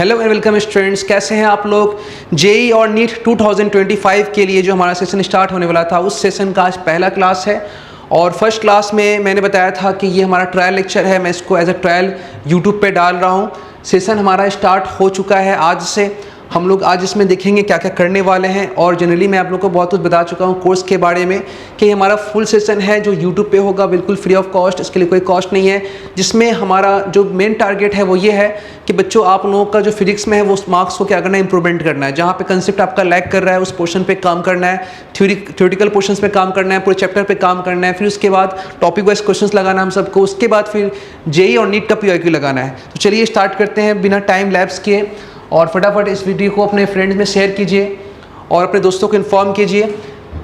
Hello and welcome students, कैसे हैं आप लोग। जेई और नीट 2025 के लिए जो हमारा सेशन स्टार्ट होने वाला था उस सेशन का आज पहला क्लास है। और फर्स्ट क्लास में मैंने बताया था कि ये हमारा ट्रायल लेक्चर है, मैं इसको एज अ ट्रायल यूट्यूब पे डाल रहा हूँ। सेशन हमारा स्टार्ट हो चुका है आज से। हम लोग आज इसमें देखेंगे क्या क्या करने वाले हैं। और जनरली मैं आप लोग को बहुत कुछ बता चुका हूँ कोर्स के बारे में कि हमारा फुल सेशन है जो यूट्यूब पे होगा, बिल्कुल फ्री ऑफ कॉस्ट, इसके लिए कोई कॉस्ट नहीं है। जिसमें हमारा जो मेन टारगेट है वो ये है कि बच्चों आप लोगों का जो फिजिक्स में है वो मार्क्स को क्या करना है, इंप्रूवमेंट करना है। जहाँ पे कंसेप्ट आपका लैग कर रहा है उस पोर्शन पे काम करना है, थ्योरेटिकल पोर्शंस पे काम करना है, पूरे चैप्टर पे काम करना है। फिर उसके बाद टॉपिक वाइज क्वेश्चंस लगाना है हम सबको। उसके बाद फिर जेई और नीट का पीआईक्यू लगाना है। तो चलिए स्टार्ट करते हैं बिना टाइम लैप्स किए। और फटाफट इस वीडियो को अपने फ्रेंड्स में शेयर कीजिए और अपने दोस्तों को इन्फॉर्म कीजिए।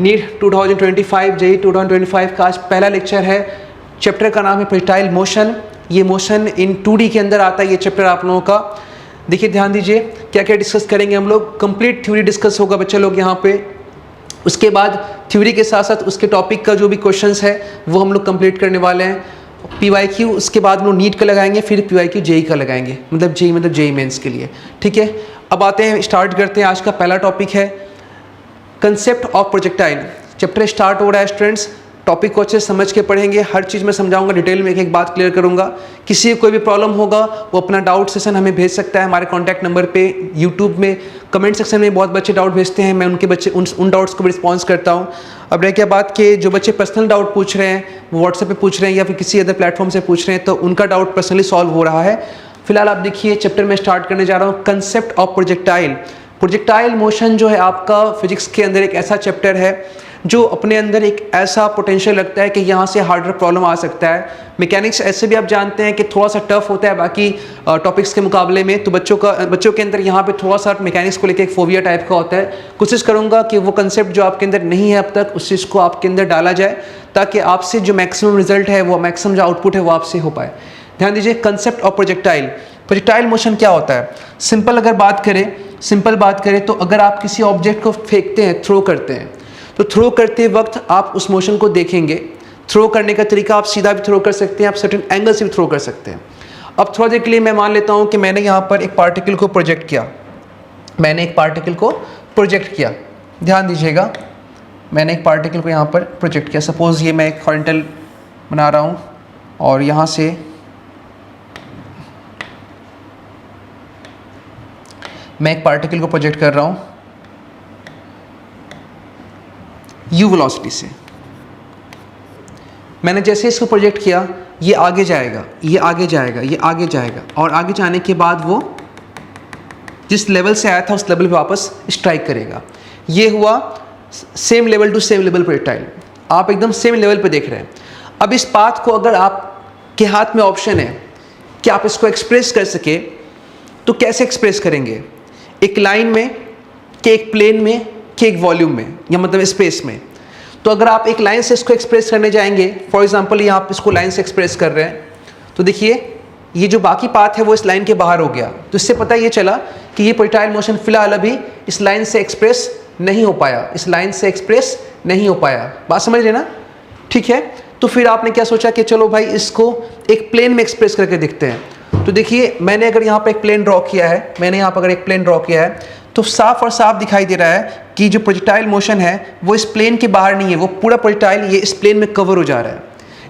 नीट 2025 जेई 2025 का आज पहला लेक्चर है। चैप्टर का नाम है प्रोजेक्टाइल मोशन। ये मोशन इन 2D के अंदर आता है ये चैप्टर आप लोगों का। देखिए ध्यान दीजिए क्या क्या डिस्कस करेंगे हम लोग। कंप्लीट थ्योरी डिस्कस होगा बच्चे लोग यहाँ पे। उसके बाद थ्योरी के साथ साथ उसके टॉपिक का जो भी क्वेश्चंस है वो हम लोग कंप्लीट करने वाले हैं। पीवाईक्यू उसके बाद हम लोग नीट का लगाएंगे, फिर पीवाईक्यू जेई का लगाएंगे, मतलब जेई मेंस के लिए। ठीक है, अब आते हैं, स्टार्ट करते हैं। आज का पहला टॉपिक है concept of projectile. Chapter start हो रहा है स्टूडेंट्स। टॉपिक को अच्छे से समझ के पढ़ेंगे, हर चीज़ में समझाऊंगा, डिटेल में एक एक बात क्लियर करूंगा। किसी को कोई भी प्रॉब्लम होगा वो अपना डाउट सेशन हमें भेज सकता है हमारे कॉन्टैक्ट नंबर पे। यूट्यूब में कमेंट सेक्शन में बहुत बच्चे डाउट भेजते हैं, मैं उन डाउट्स को भी रिस्पॉन्स करता हूँ। अब रह क्या बात कि जो बच्चे पर्सनल डाउट पूछ रहे हैं वो व्हाट्सएप पे पूछ रहे हैं या फिर किसी अदर प्लेटफॉर्म से पूछ रहे हैं, तो उनका डाउट पर्सनली सॉल्व हो रहा है। फिलहाल आप देखिए चैप्टर में स्टार्ट करने जा रहा हूँ, concept of projectile. Projectile motion जो है आपका फिजिक्स के अंदर एक ऐसा चैप्टर है जो अपने अंदर एक ऐसा पोटेंशियल रखता है कि यहाँ से हार्डर प्रॉब्लम आ सकता है। मैकेनिक्स ऐसे भी आप जानते हैं कि थोड़ा सा टफ होता है बाकी टॉपिक्स के मुकाबले में। तो बच्चों के अंदर यहाँ पे थोड़ा सा मैकेनिक्स को लेकर एक फोबिया टाइप का होता है। कोशिश करूँगा कि वो कंसेप्ट जो आपके अंदर नहीं है अब तक उस चीज़ को आपके अंदर डाला जाए ताकि आपसे जो मैक्सिमम रिजल्ट है वो मैक्सिमम जो आउटपुट है वो आपसे हो पाए। ध्यान दीजिए concept of projectile. Projectile motion क्या होता है? सिंपल बात करें तो अगर आप किसी ऑब्जेक्ट को फेंकते हैं, थ्रो करते हैं, तो थ्रो करते वक्त आप उस मोशन को देखेंगे। थ्रो करने का तरीका आप सीधा भी थ्रो कर सकते हैं, आप सर्टेन एंगल से भी थ्रो कर सकते हैं। अब थोड़ा देर के लिए मैं मान लेता हूं कि मैंने यहाँ पर एक पार्टिकल को प्रोजेक्ट किया। ध्यान दीजिएगा, मैंने एक पार्टिकल को यहाँ पर प्रोजेक्ट किया। सपोज ये मैं एक हॉरिजॉन्टल बना रहा हूँ और यहाँ से मैं एक पार्टिकल को प्रोजेक्ट कर रहा हूँ u वेलोसिटी से। मैंने जैसे इसको प्रोजेक्ट किया ये आगे जाएगा और आगे जाने के बाद वो जिस लेवल से आया था उस लेवल पे वापस स्ट्राइक करेगा। ये हुआ same level to same level projectile. आप एकदम सेम लेवल पे देख रहे हैं। अब इस पाथ को अगर आपके हाथ में ऑप्शन है कि आप इसको एक्सप्रेस कर सके तो कैसे एक्सप्रेस करेंगे? एक लाइन में कि एक प्लेन में कि एक वॉल्यूम में, या मतलब स्पेस में। तो अगर आप एक लाइन से इसको एक्सप्रेस करने जाएंगे, फॉर एग्जांपल यहाँ आप इसको लाइन से एक्सप्रेस कर रहे हैं, तो देखिए ये जो बाकी पाथ है वो इस लाइन के बाहर हो गया। तो इससे पता ये चला कि ये प्रोजेक्टाइल मोशन फिलहाल अभी इस लाइन से एक्सप्रेस नहीं हो पाया। बात समझ रहे ना? ठीक है, तो फिर आपने क्या सोचा कि चलो भाई इसको एक प्लेन में एक्सप्रेस करके देखते हैं। तो देखिए मैंने अगर यहाँ पर एक प्लेन ड्रॉ किया है, तो साफ और साफ दिखाई दे रहा है कि जो प्रोजेक्टाइल मोशन है वो इस प्लेन के बाहर नहीं है, वो पूरा प्रोजेक्टाइल ये इस प्लेन में कवर हो जा रहा है।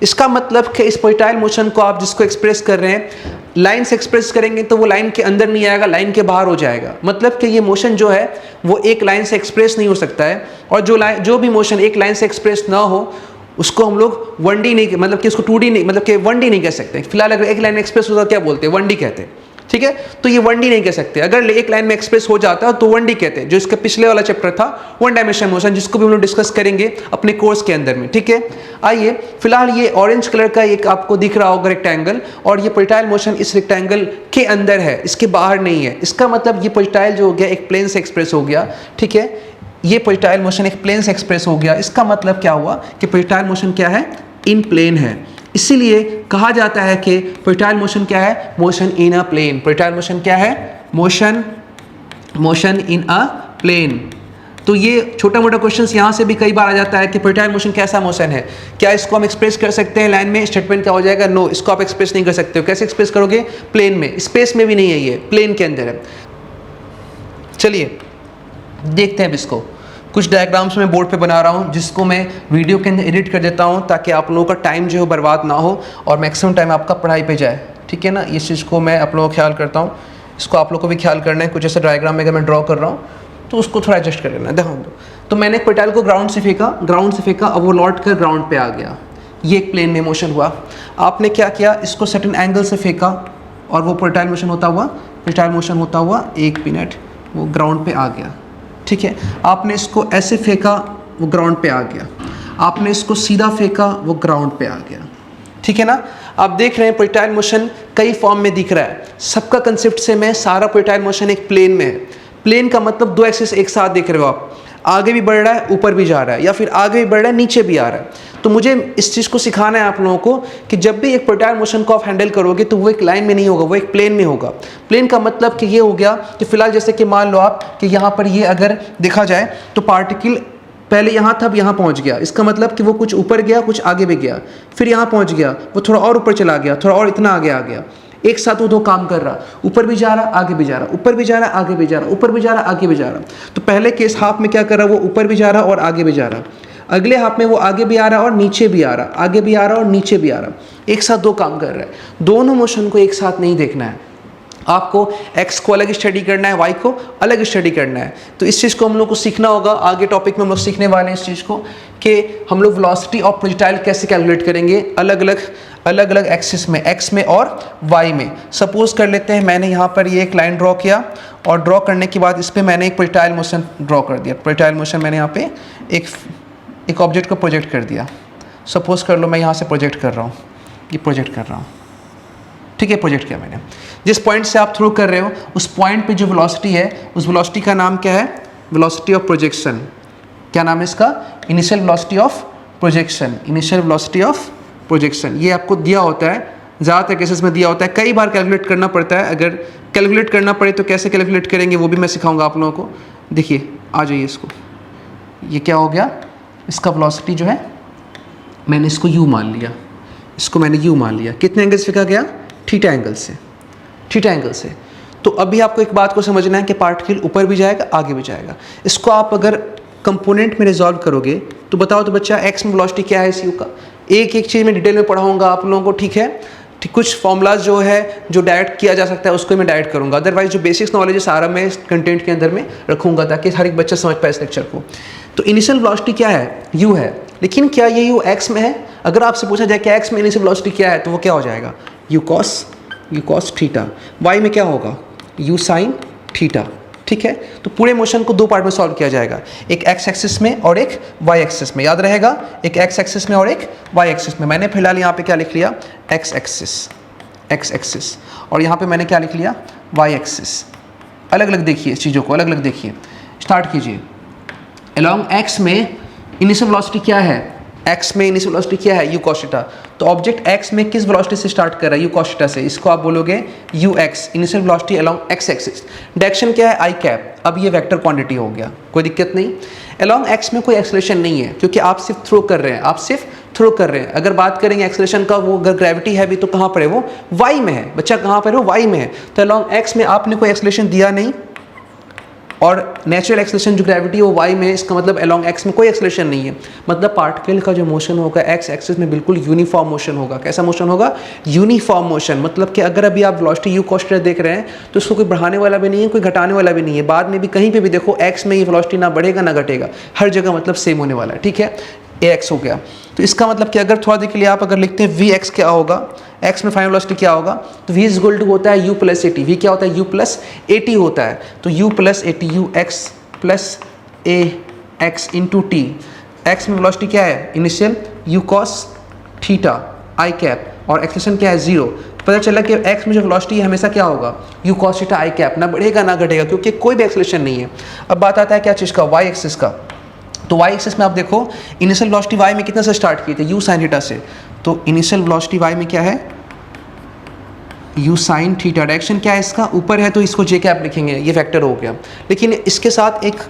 इसका मतलब कि इस प्रोजेक्टाइल मोशन को आप जिसको एक्सप्रेस कर रहे हैं, लाइन से एक्सप्रेस करेंगे तो वो लाइन के अंदर नहीं आएगा, लाइन के बाहर हो जाएगा। मतलब कि ये मोशन जो है वो एक लाइन से एक्सप्रेस नहीं हो सकता है। और जो भी मोशन एक लाइन से एक्सप्रेस ना हो उसको हम लोग 1D नहीं, मतलब कि उसको 2D नहीं, मतलब कि 1D नहीं कह सकते। फिलहाल अगर एक लाइन एक्सप्रेस होता क्या बोलते हैं? 1D कहते हैं। ठीक है, तो ये 1D नहीं कह सकते। अगर एक लाइन में एक्सप्रेस हो जाता है तो 1D कहते हैं। जो इसका पिछले वाला चैप्टर था 1 डायमेंशन मोशन, जिसको भी हम लोग डिस्कस करेंगे अपने कोर्स के अंदर में। ठीक है, आइए फिलहाल ये ऑरेंज कलर का एक आपको दिख रहा होगा रेक्टेंगल, और ये प्रोजेक्टाइल मोशन इस रेक्टेंगल के अंदर है, इसके बाहर नहीं है। इसका मतलब ये प्रोजेक्टाइल जो हो गया एक प्लेन से एक्सप्रेस हो गया। ठीक है, ये प्रोजेक्टाइल मोशन एक प्लेन से एक्सप्रेस हो गया। इसका मतलब क्या हुआ कि प्रोजेक्टाइल मोशन क्या है? इन प्लेन है। इसीलिए कहा जाता है कि प्रोजेक्टाइल मोशन क्या है? Motion in a plane. Projectile motion क्या है? Motion in a plane. तो ये छोटा मोटा क्वेश्चन यहाँ से भी कई बार आ जाता है कि प्रोजेक्टाइल मोशन कैसा मोशन है, क्या इसको हम एक्सप्रेस कर सकते हैं लाइन में? स्टेटमेंट क्या हो जाएगा? नो, इसको आप एक्सप्रेस नहीं कर सकते हो। कैसे एक्सप्रेस करोगे? प्लेन में, स्पेस में भी नहीं है, ये प्लेन के अंदर है। चलिए देखते हैं अब इसको। कुछ डायग्राम्स मैं बोर्ड पे बना रहा हूँ जिसको मैं वीडियो के अंदर एडिट कर देता हूँ ताकि आप लोगों का टाइम जो है बर्बाद ना हो और मैक्सिमम टाइम आपका पढ़ाई पे जाए, ठीक है ना। इस चीज़ को मैं आप लोगों को ख्याल करता हूँ, इसको आप लोग को भी ख्याल करना है। कुछ ऐसे डायग्राम में अगर मैं ड्रॉ कर रहा हूँ तो उसको थोड़ा एडजस्ट कर लेना। देखो तो मैंने प्रोजेक्टाइल को ग्राउंड से फेंका, अब वो लौट कर ग्राउंड पे आ गया, ये एक प्लेन में मोशन हुआ। आपने क्या किया, इसको सर्टेन एंगल से फेंका और वो प्रोजेक्टाइल मोशन होता हुआ 1 मिनट वो ग्राउंड पे आ गया, ठीक है। आपने इसको ऐसे फेंका, वो ग्राउंड पे आ गया। आपने इसको सीधा फेंका, वो ग्राउंड पे आ गया, ठीक है ना। आप देख रहे हैं प्रोजेक्टाइल मोशन कई फॉर्म में दिख रहा है। सबका कंसेप्ट सेम है, सारा प्रोजेक्टाइल मोशन एक प्लेन में है। प्लेन का मतलब 2 एक्सिस एक साथ देख रहे हो आप, आगे भी बढ़ रहा है, ऊपर भी जा रहा है, या फिर आगे भी बढ़ रहा है, नीचे भी आ रहा है। तो मुझे इस चीज़ को सिखाना है आप लोगों को कि जब भी एक प्रोजेक्टाइल मोशन को आप हैंडल करोगे तो वो एक लाइन में नहीं होगा, वो एक प्लेन में होगा। प्लेन का मतलब कि ये हो गया कि फिलहाल जैसे कि मान लो आप कि यहाँ पर ये अगर देखा जाए तो पार्टिकल पहले यहाँ था, अब यहाँ पहुँच गया। इसका मतलब कि वो कुछ ऊपर गया, कुछ आगे भी गया, फिर यहाँ पहुँच गया, वो थोड़ा और ऊपर चला गया, थोड़ा और इतना आगे आ गया। एक साथ वो 2 काम कर रहा, ऊपर भी जा रहा, आगे भी जा रहा, ऊपर भी जा रहा, आगे भी जा रहा, ऊपर भी जा रहा, आगे भी जा रहा। तो पहले केस हाफ में क्या कर रहा, वो ऊपर भी जा रहा और आगे भी जा रहा। अगले हाफ में वो आगे भी आ रहा और नीचे भी आ रहा, आगे भी आ रहा और नीचे भी आ रहा। एक साथ 2 काम कर रहा है। दोनों मोशन को एक साथ नहीं देखना है, आपको x को अलग स्टडी करना है, y को अलग स्टडी करना है। तो इस चीज़ को हम लोग को सीखना होगा। आगे टॉपिक में हम लोग सीखने वाले हैं इस चीज़ को कि हम लोग वेलोसिटी ऑफ प्रोजेक्टाइल कैसे कैलकुलेट करेंगे अलग अलग एक्सिस में, x में और y में। सपोज कर लेते हैं मैंने यहाँ पर ये एक लाइन ड्रॉ किया और ड्रॉ करने के बाद इस पर मैंने एक प्रोजेक्टाइल मोशन ड्रॉ कर दिया। प्रोजेक्टाइल मोशन मैंने यहाँ पे एक ऑब्जेक्ट को प्रोजेक्ट कर दिया। सपोज कर लो मैं यहाँ से प्रोजेक्ट कर रहा हूँ, ये प्रोजेक्ट कर रहा हूँ, ठीक है। प्रोजेक्ट किया मैंने, जिस पॉइंट से आप थ्रो कर रहे हो उस पॉइंट पे जो वेलोसिटी है, उस वेलोसिटी का नाम क्या है? Velocity of projection. क्या नाम है इसका? Initial velocity of projection. Initial velocity of projection ये आपको दिया होता है, ज़्यादातर केसेस में दिया होता है। कई बार कैलकुलेट करना पड़ता है। अगर कैलकुलेट करना पड़े तो कैसे कैलकुलेट करेंगे वो भी मैं सिखाऊंगा आप लोगों को। देखिए आ जाइए इसको, ये क्या हो गया, इसका वेलोसिटी जो है मैंने इसको u मान लिया, इसको मैंने u मान लिया। कितने एंगल से फेंका गया? थीटा एंगल से, थीटा एंगल से। तो अभी आपको एक बात को समझना है कि पार्टिकल ऊपर भी जाएगा, आगे भी जाएगा। इसको आप अगर कंपोनेंट में रिजॉल्व करोगे तो बताओ तो बच्चा x में वेलोसिटी क्या है इस u का। एक एक चीज़ में डिटेल में पढ़ाऊंगा आप लोगों को, ठीक है। ठीक, कुछ फॉर्मूलाज जो है जो डायरेक्ट किया जा सकता है उसको मैं डायरेक्ट करूंगा। अदरवाइज जो बेसिक्स नॉलेज है सारा मैं इस कंटेंट के अंदर में रखूंगा ताकि हर एक बच्चा समझ पाए इस लेक्चर को। तो इनिशियल वेलोसिटी क्या है? u है। लेकिन क्या ये u x में है? अगर आपसे पूछा जाए कि x में इनिशियल वेलोसिटी क्या है तो वो क्या हो जाएगा? u cos theta. y में क्या होगा? u sin थीटा, ठीक है। तो पूरे मोशन को 2 पार्ट में सॉल्व किया जाएगा, एक x एक्सिस में और एक y एक्सिस में। याद रहेगा, एक x एक्सिस में और एक y एक्सिस में। मैंने फिलहाल यहाँ पे क्या लिख लिया? x एक्सिस, और यहाँ पे मैंने क्या लिख लिया? y axis. अलग अलग देखिए इस चीज़ों को, अलग अलग देखिए। स्टार्ट कीजिए। अलॉन्ग x में इनिशियल वेलोसिटी क्या है? x में इनिशियल वेलोसिटी क्या है? u cos theta. तो ऑब्जेक्ट x में किस वेलोसिटी से स्टार्ट कर रहा है? u cos थीटा से। इसको आप बोलोगे ux, initial velocity along x axis. Direction क्या है? i cap. अब ये वेक्टर क्वांटिटी हो गया, कोई दिक्कत नहीं। अलॉन्ग x में कोई एक्सेलरेशन नहीं है क्योंकि आप सिर्फ थ्रो कर रहे हैं, आप सिर्फ थ्रो कर रहे हैं। अगर बात करेंगे एक्सेलरेशन का, वो अगर ग्रेविटी है भी तो कहाँ पर है? वो y में है। बच्चा कहाँ पर है? वो y में है। तो अलॉन्ग x में आपने कोई एक्सेलरेशन दिया नहीं और नेचुरल एक्सेलरेशन जो ग्रेविटी है वो y में है। इसका मतलब अलॉन्ग x में कोई एक्सेलरेशन नहीं है। मतलब पार्टिकल का जो मोशन होगा x एक्सिस में बिल्कुल यूनिफॉर्म मोशन होगा। कैसा मोशन होगा? Uniform motion. मतलब कि अगर अभी आप वेलोसिटी u cos थीटा देख रहे हैं तो इसको कोई बढ़ाने वाला भी नहीं है, कोई घटाने वाला भी नहीं है। बाद में भी कहीं पे भी देखो x में ये वेलोसिटी ना बढ़ेगा ना घटेगा, हर जगह मतलब सेम होने वाला है, ठीक है। ax हो गया। तो इसका मतलब कि अगर थोड़ा देर के लिए आप अगर लिखते हैं vx क्या होगा, x में फाइनल वेलोसिटी क्या होगा, तो v इज इक्वल टू होता है u plus a T. v क्या होता है? u प्लस ए टी होता है। तो u plus a T, you x plus A x into T. x में वेलोसिटी क्या है? Initial u cos theta i cap, और एक्सेलरेशन क्या है? 0। पता चला कि x में जो वेलोसिटी है हमेशा क्या होगा? u cos theta i cap, ना बढ़ेगा ना घटेगा क्योंकि कोई भी एक्सेलरेशन नहीं है। अब बात आता है क्या चीज़ का? y एक्सिस का। तो y एक्सिस में आप देखो इनिशियल वेलोसिटी y में कितना से स्टार्ट किए थे? u sin थीटा से। तो इनिशियल वेलोसिटी y में क्या है? u sin theta. डायरेक्शन क्या है इसका? ऊपर है तो इसको j कैप लिखेंगे, ये वेक्टर हो गया। लेकिन इसके साथ एक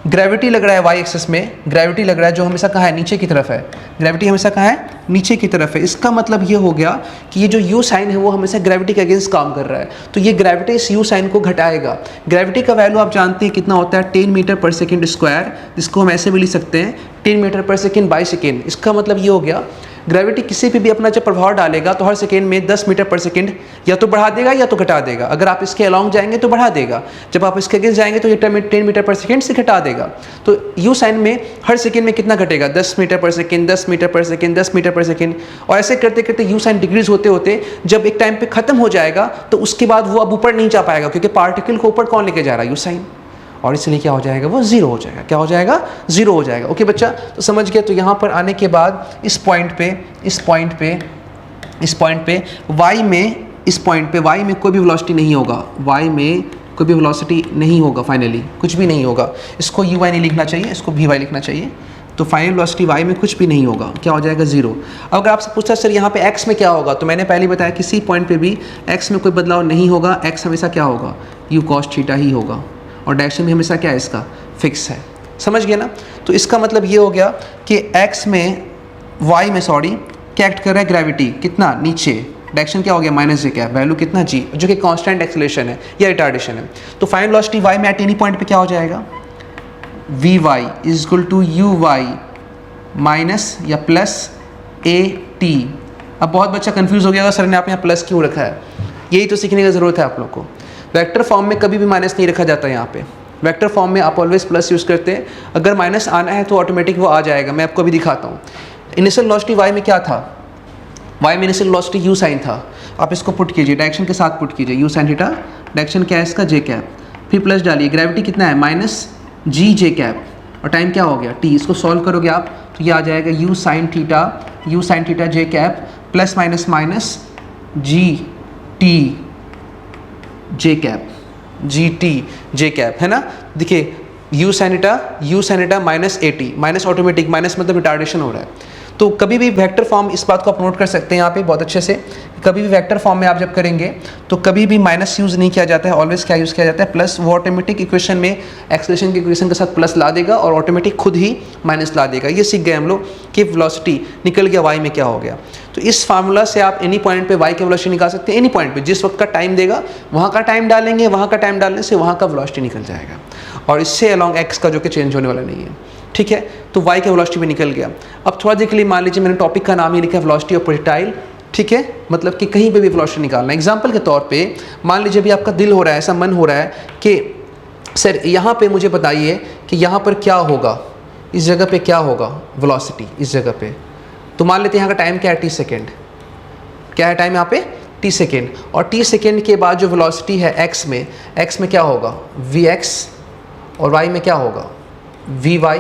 ग्रेविटी लग रहा है वाई एक्सिस में, ग्रेविटी लग रहा है जो हमेशा कहाँ है, नीचे की तरफ है। ग्रेविटी हमेशा कहाँ है, नीचे की तरफ है। इसका मतलब ये हो गया कि ये जो यू साइन है वो हमेशा ग्रेविटी के अगेंस्ट काम कर रहा है, तो ये ग्रेविटी इस यू साइन को घटाएगा। ग्रेविटी का वैल्यू आप जानते हैं कितना होता है, 10 मीटर पर सेकेंड स्क्वायर, जिसको हम ऐसे भी लिख सकते हैं 10 मीटर पर सेकेंड बाई सेकेंड। इसका मतलब ये हो गया ग्रेविटी किसी पे भी अपना जब प्रभाव डालेगा तो हर सेकेंड में 10 मीटर पर सेकेंड या तो बढ़ा देगा या तो घटा देगा। अगर आप इसके अलॉन्ग जाएंगे तो बढ़ा देगा, जब आप इसके अगेंस्ट जाएंगे तो ये 10 मीटर पर सेकेंड से घटा देगा। तो यू साइन में हर सेकेंड में कितना घटेगा, 10 मीटर पर सेकेंड, 10 मीटर पर सेकेंड, 10 मीटर पर सेकेंड, और ऐसे करते करते यू साइन डिक्रीज होते होते जब एक टाइम पे खत्म हो जाएगा तो उसके बाद वो अब ऊपर नहीं जा पाएगा, क्योंकि पार्टिकल को ऊपर कौन लेके जा रहा है, यू साइन, और इसलिए क्या हो जाएगा, वो जीरो हो जाएगा। क्या हो जाएगा, जीरो हो जाएगा। ओके बच्चा, तो समझ गया। तो यहाँ पर आने के बाद इस पॉइंट पे y में, इस पॉइंट पे y में कोई भी वेलोसिटी नहीं होगा, y में कोई भी वेलोसिटी नहीं होगा, फाइनली कुछ भी नहीं होगा। इसको u y नहीं लिखना चाहिए, इसको v y लिखना चाहिए। तो फाइनल वेलोसिटी y में कुछ भी नहीं होगा, क्या हो जाएगा, जीरो। अब अगर आपसे पूछता सर यहाँ पे x में क्या होगा, तो मैंने पहले बताया किसी पॉइंट पे भी x में कोई बदलाव नहीं होगा, x हमेशा क्या होगा, u cos थीटा ही होगा, और डायरेक्शन भी हमेशा क्या है, इसका फिक्स है। समझ गए ना। तो इसका मतलब ये हो गया कि x में, y में सॉरी, क्या एक्ट कर रहा है, ग्रेविटी कितना, नीचे, डायरेक्शन क्या हो गया, माइनस जे, क्या वैल्यू कितना, g, जो कि कांस्टेंट एक्सेलरेशन है या रिटार्डेशन है। तो फाइनल वेलोसिटी y में एट एनी पॉइंट पे क्या हो जाएगा, vy is equal to uy minus या प्लस at। अब बहुत बच्चा कंफ्यूज हो गया, सर ने आप यहाँ प्लस क्यों रखा है, यही तो सीखने की ज़रूरत है आप लोग को। वेक्टर फॉर्म में कभी भी माइनस नहीं रखा जाता, यहाँ पे वेक्टर फॉर्म में आप ऑलवेज प्लस यूज़ करते हैं। अगर माइनस आना है तो ऑटोमेटिक वो आ जाएगा, मैं आपको अभी दिखाता हूँ। इनिशियल वेलोसिटी y में क्या था, y में इनिशियल वेलोसिटी u साइन था, आप इसको पुट कीजिए, डायरेक्शन के साथ पुट कीजिए, u साइन थीटा, डायरेक्शन क्या है इसका, j कैप, फिर प्लस डालिए, ग्रेविटी कितना है, माइनस g j कैप, और टाइम क्या हो गया, t। इसको सॉल्व करोगे आप तो ये आ जाएगा u sine theta j cap plus minus minus g t j cap, j cap, है ना। देखिए u sine minus at, minus automatic, minus मतलब रिटार्डेशन हो रहा है। तो कभी भी वेक्टर फॉर्म, इस बात को आप नोट कर सकते हैं यहाँ पे बहुत अच्छे से, कभी भी वेक्टर फॉर्म में आप जब करेंगे तो कभी भी माइनस यूज़ नहीं किया जाता है, ऑलवेज क्या यूज़ किया जाता है, प्लस। वो ऑटोमेटिक इक्वेशन में एक्सेलरेशन की इक्वेशन के साथ प्लस ला देगा और ऑटोमेटिक खुद ही माइनस ला देगा। ये सीख गए हम लोग कि वेलोसिटी निकल गया y में क्या हो गया। तो इस फार्मूला से आप एनी पॉइंट पे y की वेलोसिटी निकाल सकते हैं, एनी पॉइंट पे जिस वक्त का टाइम देगा वहाँ का टाइम डालेंगे, वहाँ का टाइम डालने से वहाँ का वेलोसिटी निकल जाएगा, और इससे अलॉन्ग x का जो कि चेंज होने वाला नहीं है। ठीक है, तो y का वेलोसिटी भी निकल गया। अब थोड़ा देर के लिए मान लीजिए मैंने टॉपिक का नाम ही लिखा है वेलोसिटी ऑफ प्रोजेक्टाइल। ठीक है, मतलब कि कहीं पे भी वेलोसिटी निकालना। एग्जांपल के तौर पे मान लीजिए अभी आपका दिल हो रहा है, ऐसा मन हो रहा है कि सर यहाँ पे मुझे बताइए कि यहाँ पर क्या होगा, इस जगह पे क्या होगा वेलोसिटी, इस जगह पे। तो मान लेते हैं यहाँ का टाइम क्या है, t सेकेंड। क्या है टाइम यहाँ पे, t सेकेंड, और t सेकेंड के बाद जो वेलोसिटी है x में क्या होगा, vx, और y में क्या होगा, vy।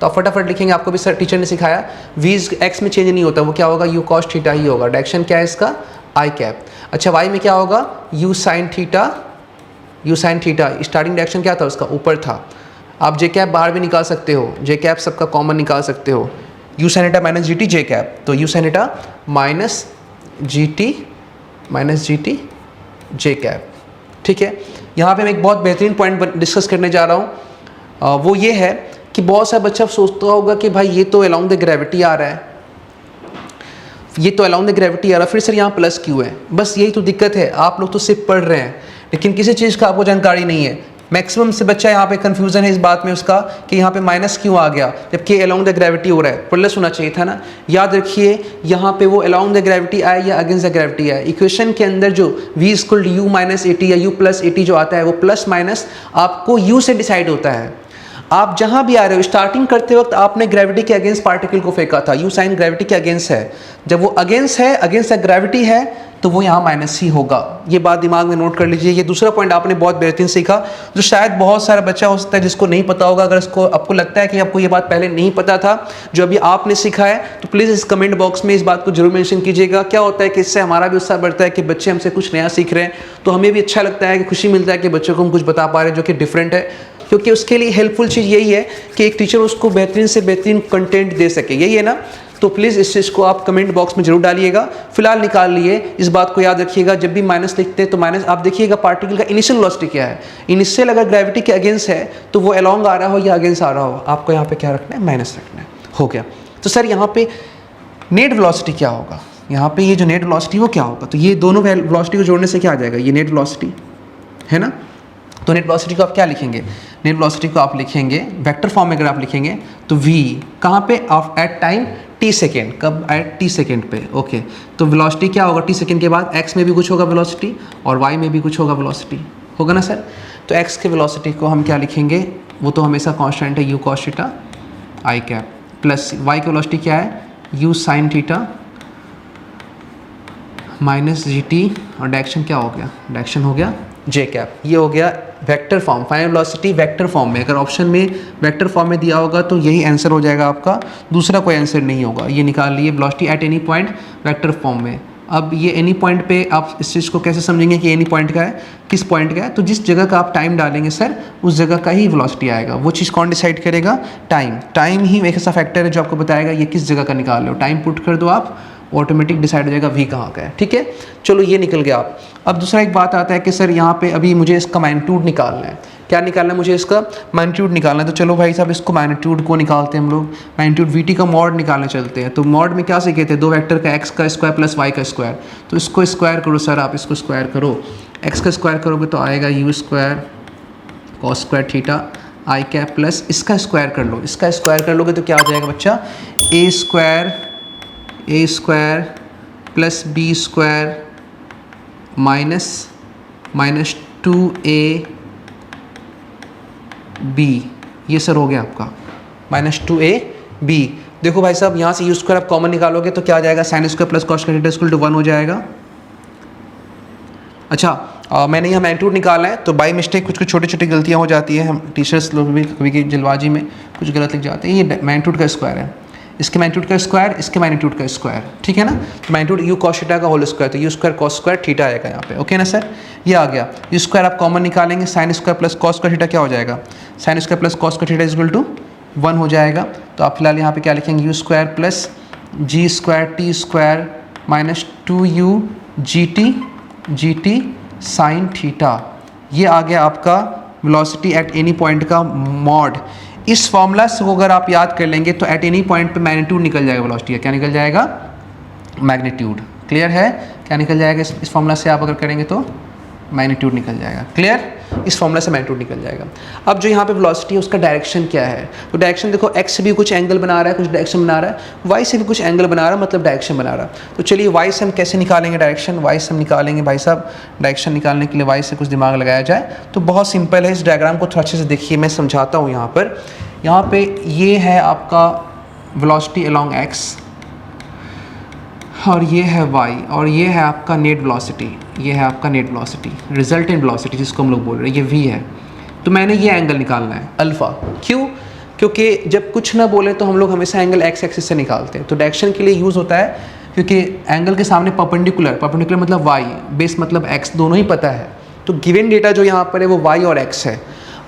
तो आप फटाफट लिखेंगे, आपको भी सर टीचर ने सिखाया, v x में चेंज नहीं होता, वो क्या होगा, u cos थीटा ही होगा। डायरेक्शन क्या है इसका, i कैप। अच्छा y में क्या होगा, u sine theta, starting direction क्या था उसका, ऊपर था। आप j कैप बाहर भी निकाल सकते हो, j कैप सबका कॉमन निकाल सकते हो, u sine theta minus g T j cap, तो u sine theta minus g T j cap. ठीक है, यहाँ पे मैं एक बहुत बेहतरीन पॉइंट डिस्कस करने जा रहा हूँ, वो ये है कि बहुत सारा बच्चा सोचता होगा कि भाई ये तो अलोंग द ग्रेविटी आ रहा है, फिर सर यहाँ प्लस क्यों है। बस यही तो दिक्कत है, आप लोग तो सिर्फ पढ़ रहे हैं लेकिन किसी चीज़ का आपको जानकारी नहीं है। मैक्सिमम से बच्चा यहाँ पे कंफ्यूजन है इस बात में उसका कि यहाँ पे माइनस क्यों आ गया जबकि अलोंग द ग्रेविटी हो रहा है, प्लस होना चाहिए था ना। याद रखिए यहाँ पे वो अलोंग द ग्रेविटी आए या अगेंस्ट द ग्रेविटी आए, इक्वेशन के अंदर जो v equal u minus A T या u प्लस ए टी जो आता है वो प्लस माइनस आपको u से डिसाइड होता है। आप जहां भी आ रहे हो, स्टार्टिंग करते वक्त आपने ग्रेविटी के अगेंस्ट पार्टिकल को फेंका था, यू साइन ग्रेविटी के अगेंस्ट है, जब वो अगेंस्ट है, अगेंस्ट ग्रेविटी है, तो वो यहाँ माइनस ही होगा। ये बात दिमाग में नोट कर लीजिए। ये दूसरा पॉइंट आपने बहुत बेहतरीन सीखा, जो शायद बहुत सारा बच्चा हो सकता है जिसको नहीं पता होगा। अगर इसको आपको लगता है कि आपको ये बात पहले नहीं पता था जो अभी आपने सीखा है, तो प्लीज़ इस कमेंट बॉक्स में इस बात को जरूर मेंशन कीजिएगा। क्या होता है कि इससे हमारा भी उत्साह बढ़ता है कि बच्चे हमसे कुछ नया सीख रहे हैं, तो हमें भी अच्छा लगता है कि खुशी मिलता है कि बच्चों को हम कुछ बता पा रहे हैं जो कि डिफरेंट है, क्योंकि उसके लिए हेल्पफुल चीज़ यही है कि एक टीचर उसको बेहतरीन से बेहतरीन कंटेंट दे सके, यही है ना। तो प्लीज़ इस चीज़ को आप कमेंट बॉक्स में जरूर डालिएगा। फिलहाल निकाल लिए, इस बात को याद रखिएगा, जब भी माइनस लिखते हैं तो माइनस आप देखिएगा पार्टिकल का इनिशियल वेलोसिटी क्या है। इनिशियल अगर ग्रेविटी के अगेंस्ट है तो वो अलोंग आ रहा हो या अगेंस्ट आ रहा हो, आपको यहाँ पे क्या रखना है, माइनस रखना है। हो गया। तो सर यहाँ पे नेट वेलोसिटी क्या होगा, यहाँ पे ये जो नेट वेलोसिटी वो क्या होगा, तो ये दोनों वेलोसिटी को जोड़ने से क्या आ जाएगा, ये नेट वेलोसिटी है ना। तो नेट वेलोसिटी को आप क्या लिखेंगे, नेट वेलोसिटी को आप लिखेंगे वेक्टर फॉर्म में। अगर आप लिखेंगे तो v कहाँ पे, of at time t second, कब, एट t सेकेंड पे। ओके, तो वेलोसिटी क्या होगा t सेकेंड के बाद, x में भी कुछ होगा वेलोसिटी और y में भी कुछ होगा वेलोसिटी, होगा ना सर। तो x के वेलोसिटी को हम क्या लिखेंगे, वो तो हमेशा कांस्टेंट है, u cos theta i cap, plus y की वेलोसिटी क्या है, u sin theta minus gt, और डायरेक्शन क्या हो गया, डायरेक्शन हो गया j कैप। ये हो गया vector form, final velocity vector form में। अगर ऑप्शन में वेक्टर फॉर्म में दिया होगा तो यही आंसर हो जाएगा आपका, दूसरा कोई आंसर नहीं होगा। ये निकाल लिए velocity at any point vector form में। अब ये एनी पॉइंट पे आप इस चीज़ को कैसे समझेंगे कि एनी पॉइंट का है, किस पॉइंट का है, तो जिस जगह का आप टाइम डालेंगे सर उस जगह का ही वेलोसिटी आएगा। वो चीज़ कौन डिसाइड करेगा, टाइम। टाइम ही एक ऐसा फैक्टर है जो आपको बताएगा ये किस जगह का निकाल लो। टाइम पुट कर दो आप, ऑटोमेटिक डिसाइड हो जाएगा v कहाँ का है। ठीक है, चलो ये निकल गया आप। अब दूसरा एक बात आता है कि सर यहाँ पे अभी मुझे इसका मैग्नीट्यूड निकालना है। क्या निकालना है, मुझे इसका मैग्नीट्यूड निकालना है। तो चलो भाई साहब इसको मैग्नीट्यूड को निकालते हैं हम लोग। मैग्नीट्यूड vt का मॉड निकालने चलते हैं। तो मॉड में क्या सीखे थे, दो वेक्टर का x का स्क्वायर प्लस y का स्क्वायर। तो इसको स्क्वायर करो सर, आप इसको स्क्वायर करो, x का स्क्वायर करोगे तो आएगा u square cos square theta i cap, plus इसका स्क्वायर कर लो, इसका स्क्वायर कर लोगे तो क्या हो जाएगा बच्चा, A square plus B square minus 2ab, ये सर हो गया आपका -2ab। देखो भाई साहब यहाँ से यू स्क्वायर आप कॉमन निकालोगे तो क्या आ जाएगा, sine square plus cos square theta equal to 1 हो जाएगा। अच्छा मैंने यहाँ मैग्नीट्यूड निकाला है तो बाई मिस्टेक कुछ छोटी छोटी गलतियाँ हो जाती है, हम टीचर्स लोग भी कभी की जल्दबाजी में कुछ गलत लिख जाते हैं। ये मैग्नीट्यूड का स्क्वायर है, इसके मैग्नीट्यूड का स्क्वायर, इसके मैग्नीट्यूड का स्क्वायर, ठीक है ना। तो मैग्नीट्यूड यू कॉस थीटा का होल स्क्वायर, तो u square cos square theta आएगा यहाँ पे, ओके ना सर। ये आ गया, यू स्क्वायर आप कॉमन निकालेंगे, sine square plus cos square theta क्या हो जाएगा, sine square plus cos square theta equal to 1 हो जाएगा। तो आप फिलहाल यहाँ पे क्या लिखेंगे, u square plus g square t square minus 2u g t sine theta. ये आ गया आपका वेलोसिटी एट एनी पॉइंट का मॉड। इस फॉर्मूला को अगर आप याद कर लेंगे तो एट एनी पॉइंट पे मैग्नीट्यूड निकल जाएगा वेलोसिटी का, क्या निकल जाएगा, मैग्नीट्यूड। क्लियर है, क्या निकल जाएगा इस फॉर्मूला से आप अगर करेंगे तो मैग्नीट्यूड निकल जाएगा। क्लियर, इस फॉर्मूला से मैग्नीट्यूड निकल जाएगा। अब जो यहाँ पे वेलोसिटी है उसका डायरेक्शन क्या है, तो डायरेक्शन देखो x से भी कुछ एंगल बना रहा है, कुछ डायरेक्शन बना रहा है, y से भी कुछ एंगल बना रहा है, मतलब डायरेक्शन बना रहा है। तो चलिए y से हम कैसे निकालेंगे डायरेक्शन, y से हम निकालेंगे भाई साहब डायरेक्शन निकालने के लिए y से कुछ दिमाग लगाया जाए तो बहुत सिंपल है। इस डायग्राम को थोड़ा अच्छे से देखिए, मैं समझाता हूँ। यहाँ पे ये है आपका वेलोसिटी अलोंग x और ये है y और ये है आपका नेट वेलोसिटी, ये है आपका नेट वेलोसिटी, रिजल्टेंट वेलोसिटी जिसको हम लोग बोल रहे हैं, ये v है। तो मैंने ये एंगल निकालना है अल्फ़ा, क्यों, क्योंकि जब कुछ ना बोले तो हम लोग हमेशा एंगल x एक्सिस से निकालते हैं। तो डायरेक्शन के लिए यूज़ होता है क्योंकि एंगल के सामने परपेंडिकुलर मतलब y, बेस मतलब x, दोनों ही पता है। तो गिवन डेटा जो यहाँ पर है वो y और x है।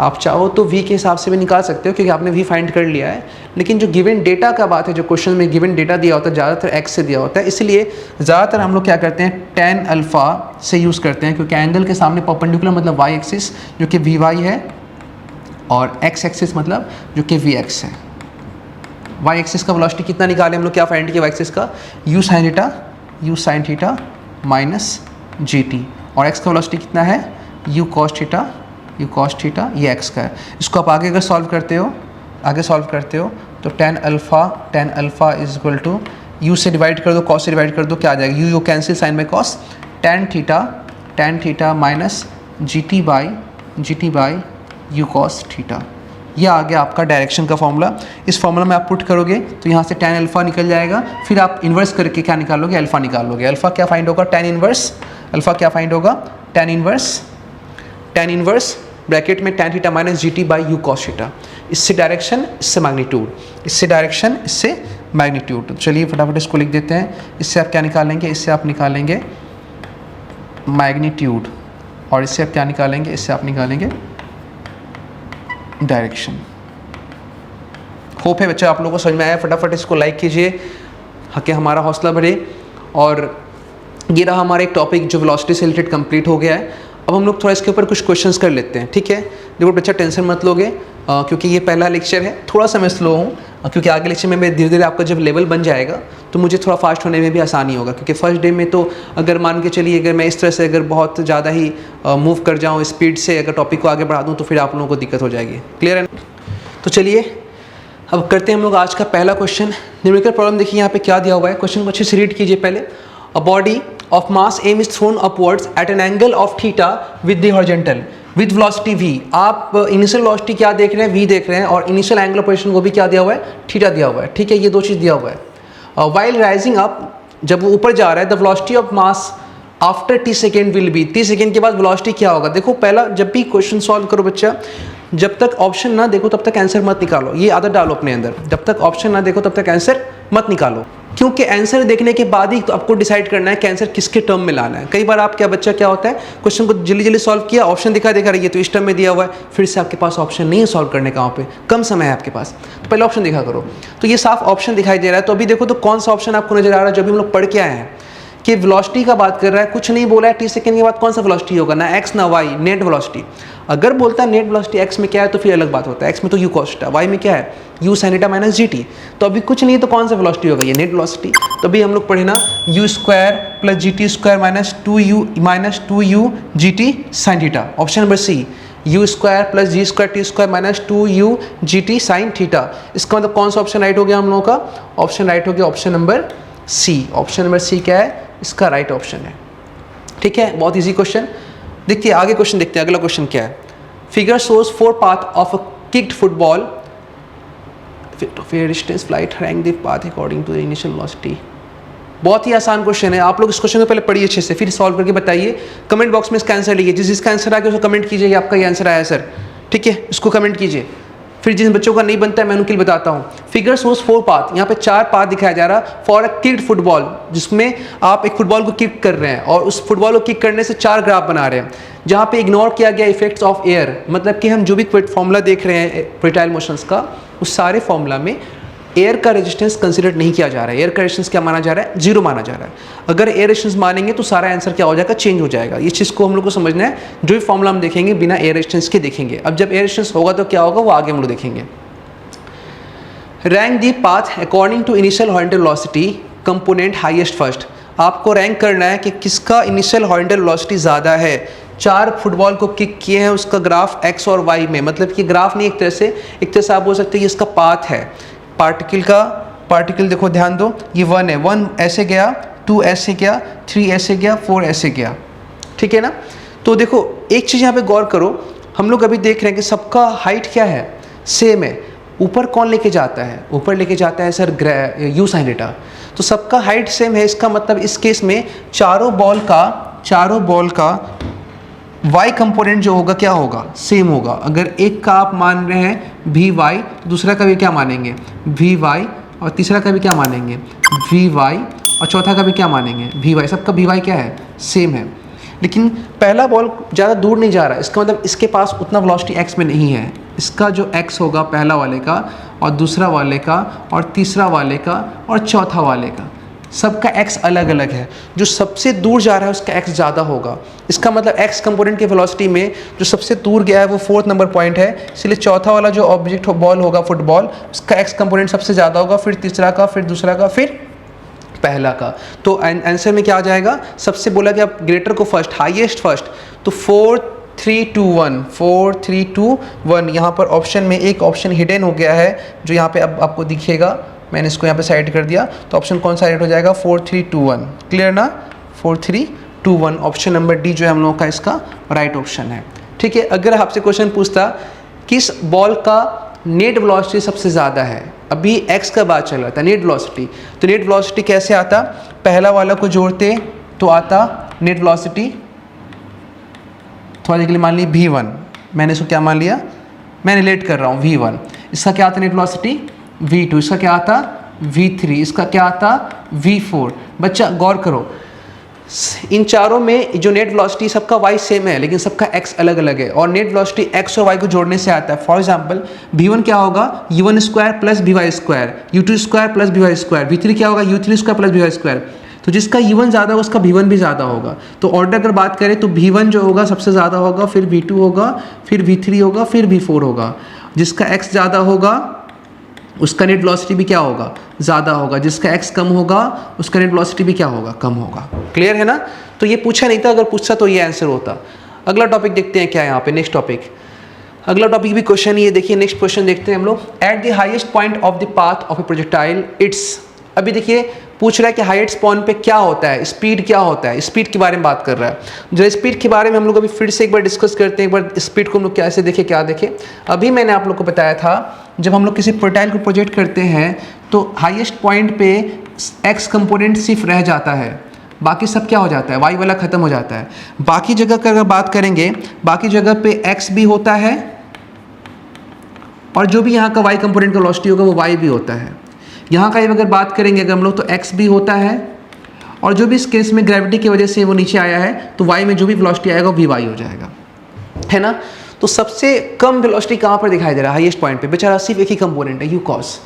आप चाहो तो v के हिसाब से भी निकाल सकते हो क्योंकि आपने v फाइंड कर लिया है, लेकिन जो गिवन डेटा का बात है, जो क्वेश्चन में गिवन डेटा दिया होता है ज़्यादातर x से दिया होता है, इसलिए ज़्यादातर हम लोग क्या करते हैं tan अल्फ़ा से यूज़ करते हैं क्योंकि एंगल के सामने परपेंडिकुलर मतलब y एक्सिस जो कि vy है और x एक्सिस मतलब जो कि vx है। y एक्सिस का वेलोसिटी कितना निकाले हम लोग, क्या फाइंड किया y एक्सिस का, u sin theta minus gt, और x का वेलोसिटी कितना है, u cos थीटा, ये x का है। इसको आप आगे अगर सॉल्व करते हो तो tan alpha is equal to u से डिवाइड कर दो, cos से डिवाइड कर दो, क्या आ जाएगा, u cancel sign by cos, tan theta minus gt by u cos theta. ये आ गया आपका डायरेक्शन का फॉर्मूला। इस फॉर्मूला में आप पुट करोगे तो यहाँ से tan अल्फ़ा निकल जाएगा, फिर आप इन्वर्स करके क्या निकालोगे, अल्फ़ा निकालोगे। अल्फ़ा क्या फाइंड होगा, tan इन्वर्स, अल्फ़ा क्या फाइंड होगा, tan इन्वर्स ब्रैकेट में tan theta minus gt by u cos theta. इससे डायरेक्शन, इससे मैग्नीट्यूड, इससे डायरेक्शन, इससे मैग्नीट्यूड। तो चलिए फटाफट इसको लिख देते हैं। इससे आप क्या निकालेंगे, इससे आप निकालेंगे मैग्नीट्यूड, और इससे आप क्या निकालेंगे, इससे आप निकालेंगे डायरेक्शन। होप है बच्चा आप लोगों को समझ में आया। फटाफट इसको लाइक कीजिए कि हमारा हौसला बढ़े। और ये रहा हमारा एक टॉपिक जो वेलोसिटी से रिलेटेड कंप्लीट हो गया है। अब हम लोग थोड़ा इसके ऊपर कुछ क्वेश्चंस कर लेते हैं, ठीक है। देखो बच्चा टेंशन मत लोगे, क्योंकि ये पहला लेक्चर है, थोड़ा सा मैं स्लो हूँ, क्योंकि आगे लेक्चर में मैं धीरे धीरे आपका जब लेवल बन जाएगा तो मुझे थोड़ा फास्ट होने में भी आसानी होगा। क्योंकि फर्स्ट डे में तो अगर मान के चलिए अगर मैं इस तरह से अगर बहुत ज़्यादा ही मूव कर जाऊँ स्पीड से, अगर टॉपिक को आगे बढ़ा दूँ तो फिर आप लोगों को दिक्कत हो जाएगी। क्लियर है? तो चलिए अब करते हैं हम लोग आज का पहला क्वेश्चन। न्यूमेरिकल प्रॉब्लम देखिए यहाँ पे क्या दिया हुआ है, क्वेश्चन को अच्छे से रीड कीजिए पहले। A body of mass m is thrown upwards at an angle of theta with the horizontal with velocity v। आप इनिशियल वेलोसिटी क्या देख रहे हैं, v देख रहे हैं, और इनिशियल एंगल ऑफ पोजीशन को भी क्या दिया हुआ है, थीटा दिया हुआ है, ठीक है। ये दो चीज़ दिया हुआ है। while rising up, जब वो ऊपर जा रहा है, the velocity of mass after t second will be, t second के बाद वेलोसिटी क्या होगा। देखो पहला जब भी क्वेश्चन सॉल्व करो बच्चा, जब तक ऑप्शन ना देखो तब तक आंसर मत निकालो। ये आदत डालो अपने अंदर, जब तक ऑप्शन ना देखो तब तक आंसर मत निकालो, क्योंकि आंसर देखने के बाद ही तो आपको डिसाइड करना है कि आंसर किसके टर्म में लाना है। कई बार आप क्या बच्चा क्या होता है, क्वेश्चन को जल्दी जल्दी सॉल्व किया, ऑप्शन दिखा रही है तो इस टर्म में दिया हुआ है, फिर से आपके पास ऑप्शन नहीं है सॉल्व करने का, वहाँ पे कम समय है आपके पास, तो पहले ऑप्शन दिखा करो। तो ये साफ ऑप्शन दिखाई दे रहा है। तो अभी देखो तो कौन सा ऑप्शन आपको नजर आ रहा है, जो भी हम लोग पढ़ के आए हैं कि वेलोसिटी का बात कर रहा है, कुछ नहीं बोला है टी सेकेंड के बाद कौन सा वेलोसिटी होगा, ना एक्स ना वाई, नेट वेलोसिटी। अगर बोलता है नेट वेलोसिटी एक्स में क्या है तो फिर अलग बात होता है, एक्स में तो यू कॉस थीटा, वाई में क्या है you sine theta minus g T. तो अभी कुछ नहीं है तो कौन सा वेलोसिटी होगा, ये नेट वेलोसिटी। तो अभी हम लोग पढ़े ना u square plus g t square minus two u g t sine theta. Option number C, u square plus g square t square minus 2u g t sine theta. इसका मतलब कौन सा ऑप्शन राइट हो गया हम लोगों का, option right हो गया option number C. Option number C क्या है, इसका राइट ऑप्शन है, ठीक है। बहुत इजी क्वेश्चन। देखिए आगे क्वेश्चन देखते हैं, अगला क्वेश्चन क्या है। Figure shows 4 path of a kicked football distance flight rank the path according to the initial velocity. बहुत ही आसान क्वेश्चन है, आप लोग इस क्वेश्चन को पहले पढ़िए अच्छे से, फिर सॉल्व करके बताइए। कमेंट बॉक्स में इसका आंसर लिखिए, जिसका आंसर आ गया उसको कमेंट कीजिए आपका ये आंसर आया सर, ठीक है, इसको कमेंट कीजिए। फिर जिन बच्चों का नहीं बनता है मैं उनके लिए बताता हूँ। फिगर शोज 4 पाथ, यहाँ पे 4 पाथ दिखाया जा रहा फॉर अ किक्ड फुटबॉल, जिसमें आप एक फुटबॉल को किक कर रहे हैं और उस फुटबॉल को किक करने से 4 ग्राफ बना रहे हैं, जहाँ पे इग्नोर किया गया इफेक्ट्स ऑफ एयर। मतलब कि हम जो भी फॉर्मूला देख रहे हैं प्रोजेक्टाइल मोशंस का, उस सारे फॉर्मूला में एयर का रेजिस्टेंस कंसीडर नहीं किया जा रहा है। एयर का रेजिस्टेंस क्या माना जा रहा है, 0 माना जा रहा है। अगर एयर रेजिस्टेंस मानेंगे तो सारा आंसर क्या हो जाएगा, चेंज हो जाएगा। इस चीज़ को हम लोग को समझना है। जो भी फॉर्मूला हम देखेंगे बिना एयर रेजिस्टेंस के देखेंगे। अब जब एयर रेजिस्टेंस होगा तो क्या होगा वो आगे हम लोग देखेंगे। Rank the path according to initial horizontal velocity component highest first. आपको रैंक करना है कि किसका इनिशियल हॉरिजॉन्टल वेलोसिटी ज़्यादा है। 4 फुटबॉल को किक किए हैं, उसका ग्राफ एक्स और वाई में, मतलब कि ग्राफ नहीं, एक तरह से आप बोल सकते हैं कि इसका पाथ है। पार्टिकल देखो ध्यान दो, ये 1 है, 1 ऐसे गया, 2 ऐसे गया, 3 ऐसे गया, 4 ऐसे गया, ठीक है ना। तो देखो एक चीज़ यहाँ पे गौर करो, हम लोग अभी देख रहे हैं कि सबका हाइट क्या है, सेम है। ऊपर कौन लेके जाता है, ऊपर लेके जाता है सर यू साइन थीटा। तो सबका हाइट सेम है, इसका मतलब इस केस में चारों बॉल का y कंपोनेंट जो होगा क्या होगा, सेम होगा। अगर एक का आप मान रहे हैं वी वाई, दूसरा का भी क्या मानेंगे वी वाई, और तीसरा का भी क्या मानेंगे वी वाई, और चौथा का भी क्या मानेंगे वी वाई। सबका वी वाई क्या है, सेम है। लेकिन पहला बॉल ज़्यादा दूर नहीं जा रहा है, इसका मतलब इसके पास उतना वेलोसिटी एक्स में नहीं है। इसका जो एक्स होगा पहला वाले का, और दूसरा वाले का, और तीसरा वाले का, और चौथा वाले का, सबका एक्स अलग अलग है। जो सबसे दूर जा रहा है उसका एक्स ज़्यादा होगा। इसका मतलब एक्स कंपोनेंट के वेलोसिटी में जो सबसे दूर गया है वो 4th नंबर पॉइंट है, इसलिए चौथा वाला जो ऑब्जेक्ट बॉल होगा फुटबॉल, उसका एक्स कंपोनेंट सबसे ज़्यादा होगा, फिर तीसरा का, फिर दूसरा का, फिर पहला का। तो आंसर में क्या आ जाएगा, सबसे बोला कि आप ग्रेटर को फर्स्ट, हाईएस्ट फर्स्ट, तो 4 3 2 1 यहाँ पर ऑप्शन में एक ऑप्शन हिडन हो गया है जो यहाँ पे अब आपको दिखेगा। मैंने इसको यहाँ पे साइड कर दिया, तो ऑप्शन कौन सा राइट हो जाएगा, 4 3 2 1। क्लियर ना, 4 3 2 1 ऑप्शन नंबर डी जो है हम लोगों का इसका राइट ऑप्शन है, ठीक है। अगर आपसे क्वेश्चन पूछता किस बॉल का नेट वेलोसिटी सबसे ज़्यादा है, अभी एक्स का बात चल रहा था, नेट वेलोसिटी, तो नेट वेलोसिटी कैसे आता, पहला वाला को जोड़ते तो आता नेट वेलोसिटी, थोड़ा के लिए मान ली v1, मैंने इसको क्या मान लिया, मैं रिलेट कर रहा हूँ v1। इसका क्या आता नेट वेलोसिटी v2, इसका क्या आता v3, इसका क्या आता v4। बच्चा गौर करो, इन चारों में जो नेट वेलोसिटी सबका y सेम है लेकिन सबका x अलग अलग है, और नेट वेलोसिटी x और y को जोड़ने से आता है। फॉर एग्जांपल v1 क्या होगा, u1 square plus vy square, u2 square plus vy square, v3 क्या होगा, u3 square plus vy square. तो जिसका u1 ज़्यादा होगा उसका v1 भी ज़्यादा होगा। तो ऑर्डर अगर बात करें तो v1 जो होगा सबसे ज़्यादा होगा, फिर v2 होगा, फिर v3 होगा, फिर v4 होगा। जिसका x ज़्यादा होगा उसका नेट वेलोसिटी भी क्या होगा, ज़्यादा होगा। जिसका x कम होगा उसका नेट वेलोसिटी भी क्या होगा, कम होगा। क्लियर है ना। तो ये पूछा नहीं था, अगर पूछता तो ये आंसर होता। अगला टॉपिक देखते हैं क्या है यहाँ पे, नेक्स्ट टॉपिक। अगला टॉपिक भी क्वेश्चन ही है, देखिए नेक्स्ट क्वेश्चन देखते हैं हम लोग। At the highest point of the path of A projectile it's, अभी देखिए पूछ रहा है कि हाईएस्ट पॉइंट पे क्या होता है, स्पीड क्या होता है, स्पीड के बारे में बात कर रहा है। जो स्पीड के बारे में हम लोग अभी फिर से एक बार डिस्कस करते हैं, एक बार स्पीड को हम लोग कैसे देखें, क्या देखें। अभी मैंने आप लोग को बताया था जब हम लोग किसी प्रोजेक्टाइल को प्रोजेक्ट करते हैं तो हाईएस्ट पॉइंट पे एक्स कंपोनेंट सिर्फ रह जाता है, बाकी सब क्या हो जाता है, वाई वाला खत्म हो जाता है। बाकी जगह का अगर बात करेंगे, बाकी जगह पे एक्स भी होता है और जो भी यहाँ का वाई कंपोनेंट का वेलोसिटी होगा वो वाई भी होता है। यहाँ का अगर बात करेंगे अगर हम लोग तो x भी होता है, और जो भी इस केस में ग्रेविटी की वजह से वो नीचे आया है तो y में जो भी वेलोसिटी आएगा वो भी y हो जाएगा, है ना। तो सबसे कम वेलोसिटी कहाँ पर दिखाई दे रहा है, हाईएस्ट पॉइंट पे। बेचारा सिर्फ एक ही कंपोनेंट है, यू कॉस।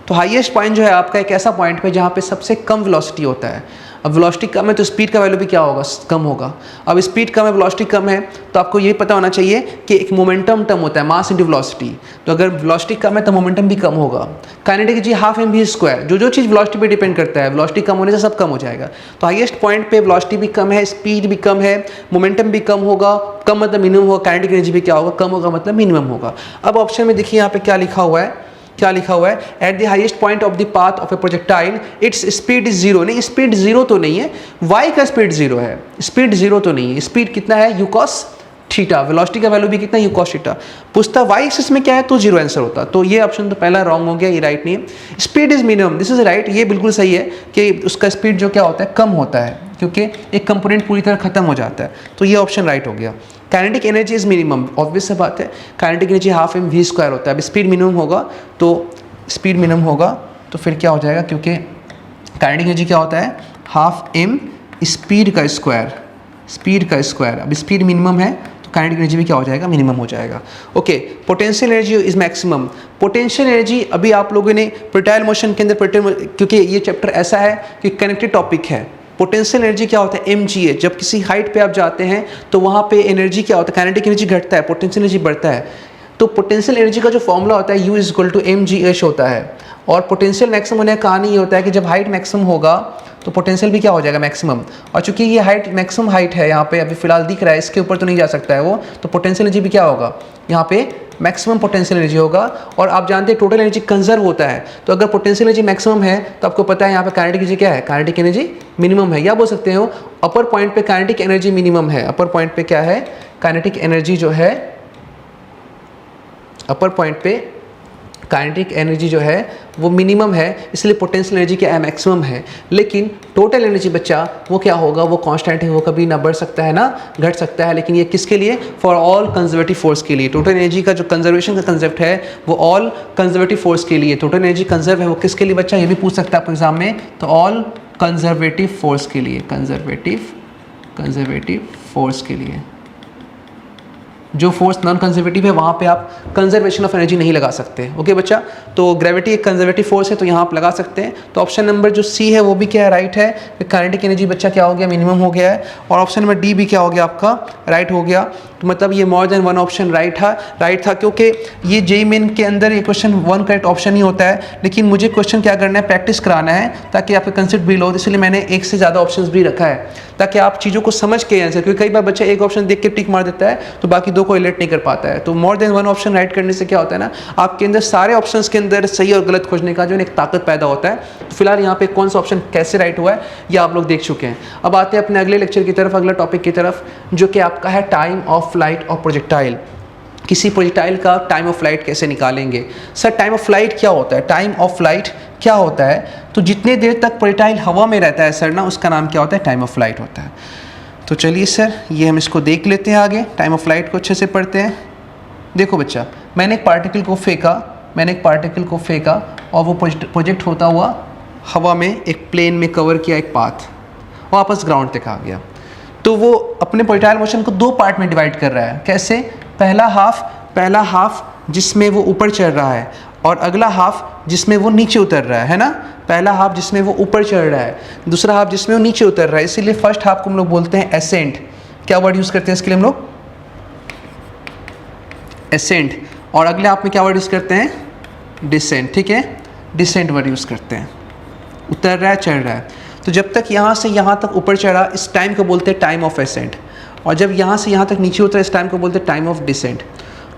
तो हाईएस्ट पॉइंट जो है आपका एक ऐसा पॉइंट पे जहाँ पे सबसे कम वेलोसिटी होता है। अब वेलोसिटी कम है तो स्पीड का वैल्यू भी क्या होगा, कम होगा। अब स्पीड कम है, वेलोसिटी कम है, तो आपको ये पता होना चाहिए कि एक मोमेंटम टर्म होता है, मास इंटू वेलोसिटी। तो अगर वेलोसिटी कम है तो मोमेंटम भी कम होगा। Kinetic energy half mv square, जो चीज़ वेलोसिटी पे डिपेंड करता है, वेलोसिटी कम होने से सब कम हो जाएगा। तो हाईएस्ट पॉइंट पे वेलोसिटी भी कम है, स्पीड भी कम है, मोमेंटम भी कम होगा। कम मतलब मिनिमम होगा, काइनेटिक एनर्जी भी क्या होगा, कम होगा मतलब मिनिमम होगा। अब ऑप्शन में देखिए यहाँ पे क्या लिखा हुआ है, क्या लिखा हुआ है, at the highest point of the path of A projectile its speed is zero. नहीं, स्पीड जीरो तो नहीं है, वाई का स्पीड जीरो है, स्पीड जीरो तो नहीं है। स्पीड कितना है, यू कॉस थीटा, वेलोसिटी का वैल्यू भी कितना, यू कॉस थीटा। पूछता वाई एक्सिस में क्या है तो जीरो आंसर होता। तो ये ऑप्शन तो पहला रॉन्ग हो गया, ये राइट नहीं है। Speed is minimum, this is right, ये बिल्कुल सही है कि उसका स्पीड जो क्या होता है, कम होता है, क्योंकि एक कंपोनेंट पूरी तरह खत्म हो जाता है। तो ये ऑप्शन राइट हो गया। Kinetic energy is minimum, obvious सा बात है, kinetic energy half mv square होता है। अब स्पीड मिनिमम होगा तो स्पीड मिनिमम होगा तो फिर क्या हो जाएगा, क्योंकि काइनेटिक एनर्जी क्या होता है, हाफ m स्पीड का स्क्वायर, स्पीड का स्क्वायर। अब स्पीड मिनिमम है तो काइनेटिक एनर्जी भी क्या हो जाएगा, मिनिमम हो जाएगा। Okay, potential energy is maximum. Potential energy अभी आप लोगों ने प्रोजेक्टाइल मोशन के अंदर, क्योंकि ये चैप्टर ऐसा है कि कनेक्टेड टॉपिक है। पोटेंशियल एनर्जी क्या होता है, mgh। जब किसी हाइट पे आप जाते हैं तो वहाँ पे एनर्जी क्या होता है, काइनेटिक एनर्जी घटता है, पोटेंशियल एनर्जी बढ़ता है। तो पोटेंशियल एनर्जी का जो फॉर्मूला होता है U = mgh होता है। और पोटेंशियल मैक्सिमम होने का कहानी ये होता है कि जब हाइट मैक्सिमम होगा तो पोटेंशियल भी क्या हो जाएगा, मैक्सिमम। और चूंकि ये हाइट मैक्सिमम हाइट है, यहाँ पे अभी फिलहाल दिख रहा है, इसके ऊपर तो नहीं जा सकता है वो, तो पोटेंशियल एनर्जी भी क्या होगा, यहाँ पे मैक्सिमम पोटेंशियल एनर्जी होगा। और आप जानते हैं टोटल एनर्जी कंजर्व होता है, तो अगर पोटेंशियल एनर्जी मैक्सिमम है तो आपको पता है यहाँ पे काइनेटिक एनर्जी क्या है, काइनेटिक एनर्जी मिनिमम है। या बोल सकते हो अपर पॉइंट पे काइनेटिक एनर्जी मिनिमम है। अपर पॉइंट पे क्या है, काइनेटिक एनर्जी जो है, अपर पॉइंट पे काइनेटिक एनर्जी जो है वो मिनिमम है, इसलिए पोटेंशियल एनर्जी क्या है, मैक्सिमम है। लेकिन टोटल एनर्जी बच्चा वो क्या होगा, वो कांस्टेंट है, वो कभी ना बढ़ सकता है ना घट सकता है। लेकिन ये किसके लिए, फॉर ऑल कंजर्वेटिव फोर्स के लिए। टोटल एनर्जी का जो कंजर्वेशन का कंसेप्ट है वो ऑल कंजर्वेटिव फोर्स के लिए। टोटल एनर्जी कंजर्व है वो किसके लिए बच्चा, ये भी पूछ सकता है आपको एग्जाम में, तो ऑल कंजर्वेटिव फोर्स के लिए, कंजर्वेटिव फोर्स के लिए। जो फोर्स नॉन कंजर्वेटिव है वहाँ पे आप कंजर्वेशन ऑफ एनर्जी नहीं लगा सकते। ओके बच्चा, तो ग्रेविटी एक कंजर्वेटिव फोर्स है तो यहाँ आप लगा सकते हैं। तो ऑप्शन नंबर जो सी है वो भी क्या है, राइट है। काइनेटिक एनर्जी बच्चा क्या हो गया, मिनिमम हो गया है। और ऑप्शन नंबर डी भी क्या हो गया आपका, राइट हो गया। तो मतलब ये more than one option right था क्योंकि ये जेईई मेन के अंदर ये क्वेश्चन वन करेक्ट ऑप्शन ही होता है। लेकिन मुझे क्वेश्चन क्या करना है, प्रैक्टिस कराना है ताकि आपका कंसेप्ट भी लो, इसलिए मैंने एक से ज़्यादा ऑप्शंस भी रखा है ताकि आप चीज़ों को समझ के आंसर, क्योंकि कई बार बच्चा एक ऑप्शन देख के टिक मार देता है तो बाकी दो को रिलेट नहीं कर पाता है। तो more than one option right करने से क्या होता है ना, आपके अंदर सारे ऑप्शंस के अंदर सही और गलत खोजने का जो एक ताकत पैदा होता है। तो फिलहाल यहाँ पे कौन सा ऑप्शन कैसे राइट हुआ है ये आप लोग देख चुके हैं। अब आते हैं अपने अगले लेक्चर की तरफ, अगला टॉपिक की तरफ, जो कि आपका है time of flight of projectile. किसी प्रोजेक्टाइल का टाइम ऑफ फ्लाइट कैसे निकालेंगे। सर टाइम ऑफ फ्लाइट क्या होता है, टाइम ऑफ फ्लाइट क्या होता है, तो जितने देर तक प्रोजेक्टाइल हवा में रहता है सर ना, उसका नाम क्या होता है, टाइम ऑफ फ्लाइट होता है। तो चलिए सर ये हम इसको देख लेते हैं आगे, टाइम ऑफ फ्लाइट को अच्छे से पढ़ते हैं। देखो बच्चा, मैंने एक पार्टिकल को फेंका और वो प्रोजेक्ट होता हुआ हवा में एक प्लेन में कवर किया एक पाथ, वापस ग्राउंड तक आ गया। तो वो अपने प्रोजेक्टाइल मोशन को दो पार्ट में डिवाइड कर रहा है। कैसे? पहला हाफ जिसमें वो ऊपर चढ़ रहा है और अगला हाफ जिसमें वो नीचे उतर रहा है ना। पहला हाफ जिसमें वो ऊपर चढ़ रहा है, दूसरा हाफ जिसमें वो नीचे उतर रहा है। इसीलिए फर्स्ट हाफ को हम लोग बोलते हैं एसेंट। क्या वर्ड यूज़ करते हैं इसके लिए हम लोग? एसेंट। और अगले हाफ में क्या वर्ड यूज़ करते हैं? डिसेंट। ठीक है, डिसेंट वर्ड यूज़ करते हैं। उतर रहा है, चढ़ रहा है। तो जब तक यहाँ से यहाँ तक ऊपर चढ़ा, इस टाइम को बोलते हैं टाइम ऑफ एसेंट। और जब यहाँ से यहाँ तक नीचे उतरा, इस टाइम को बोलते हैं time of descent.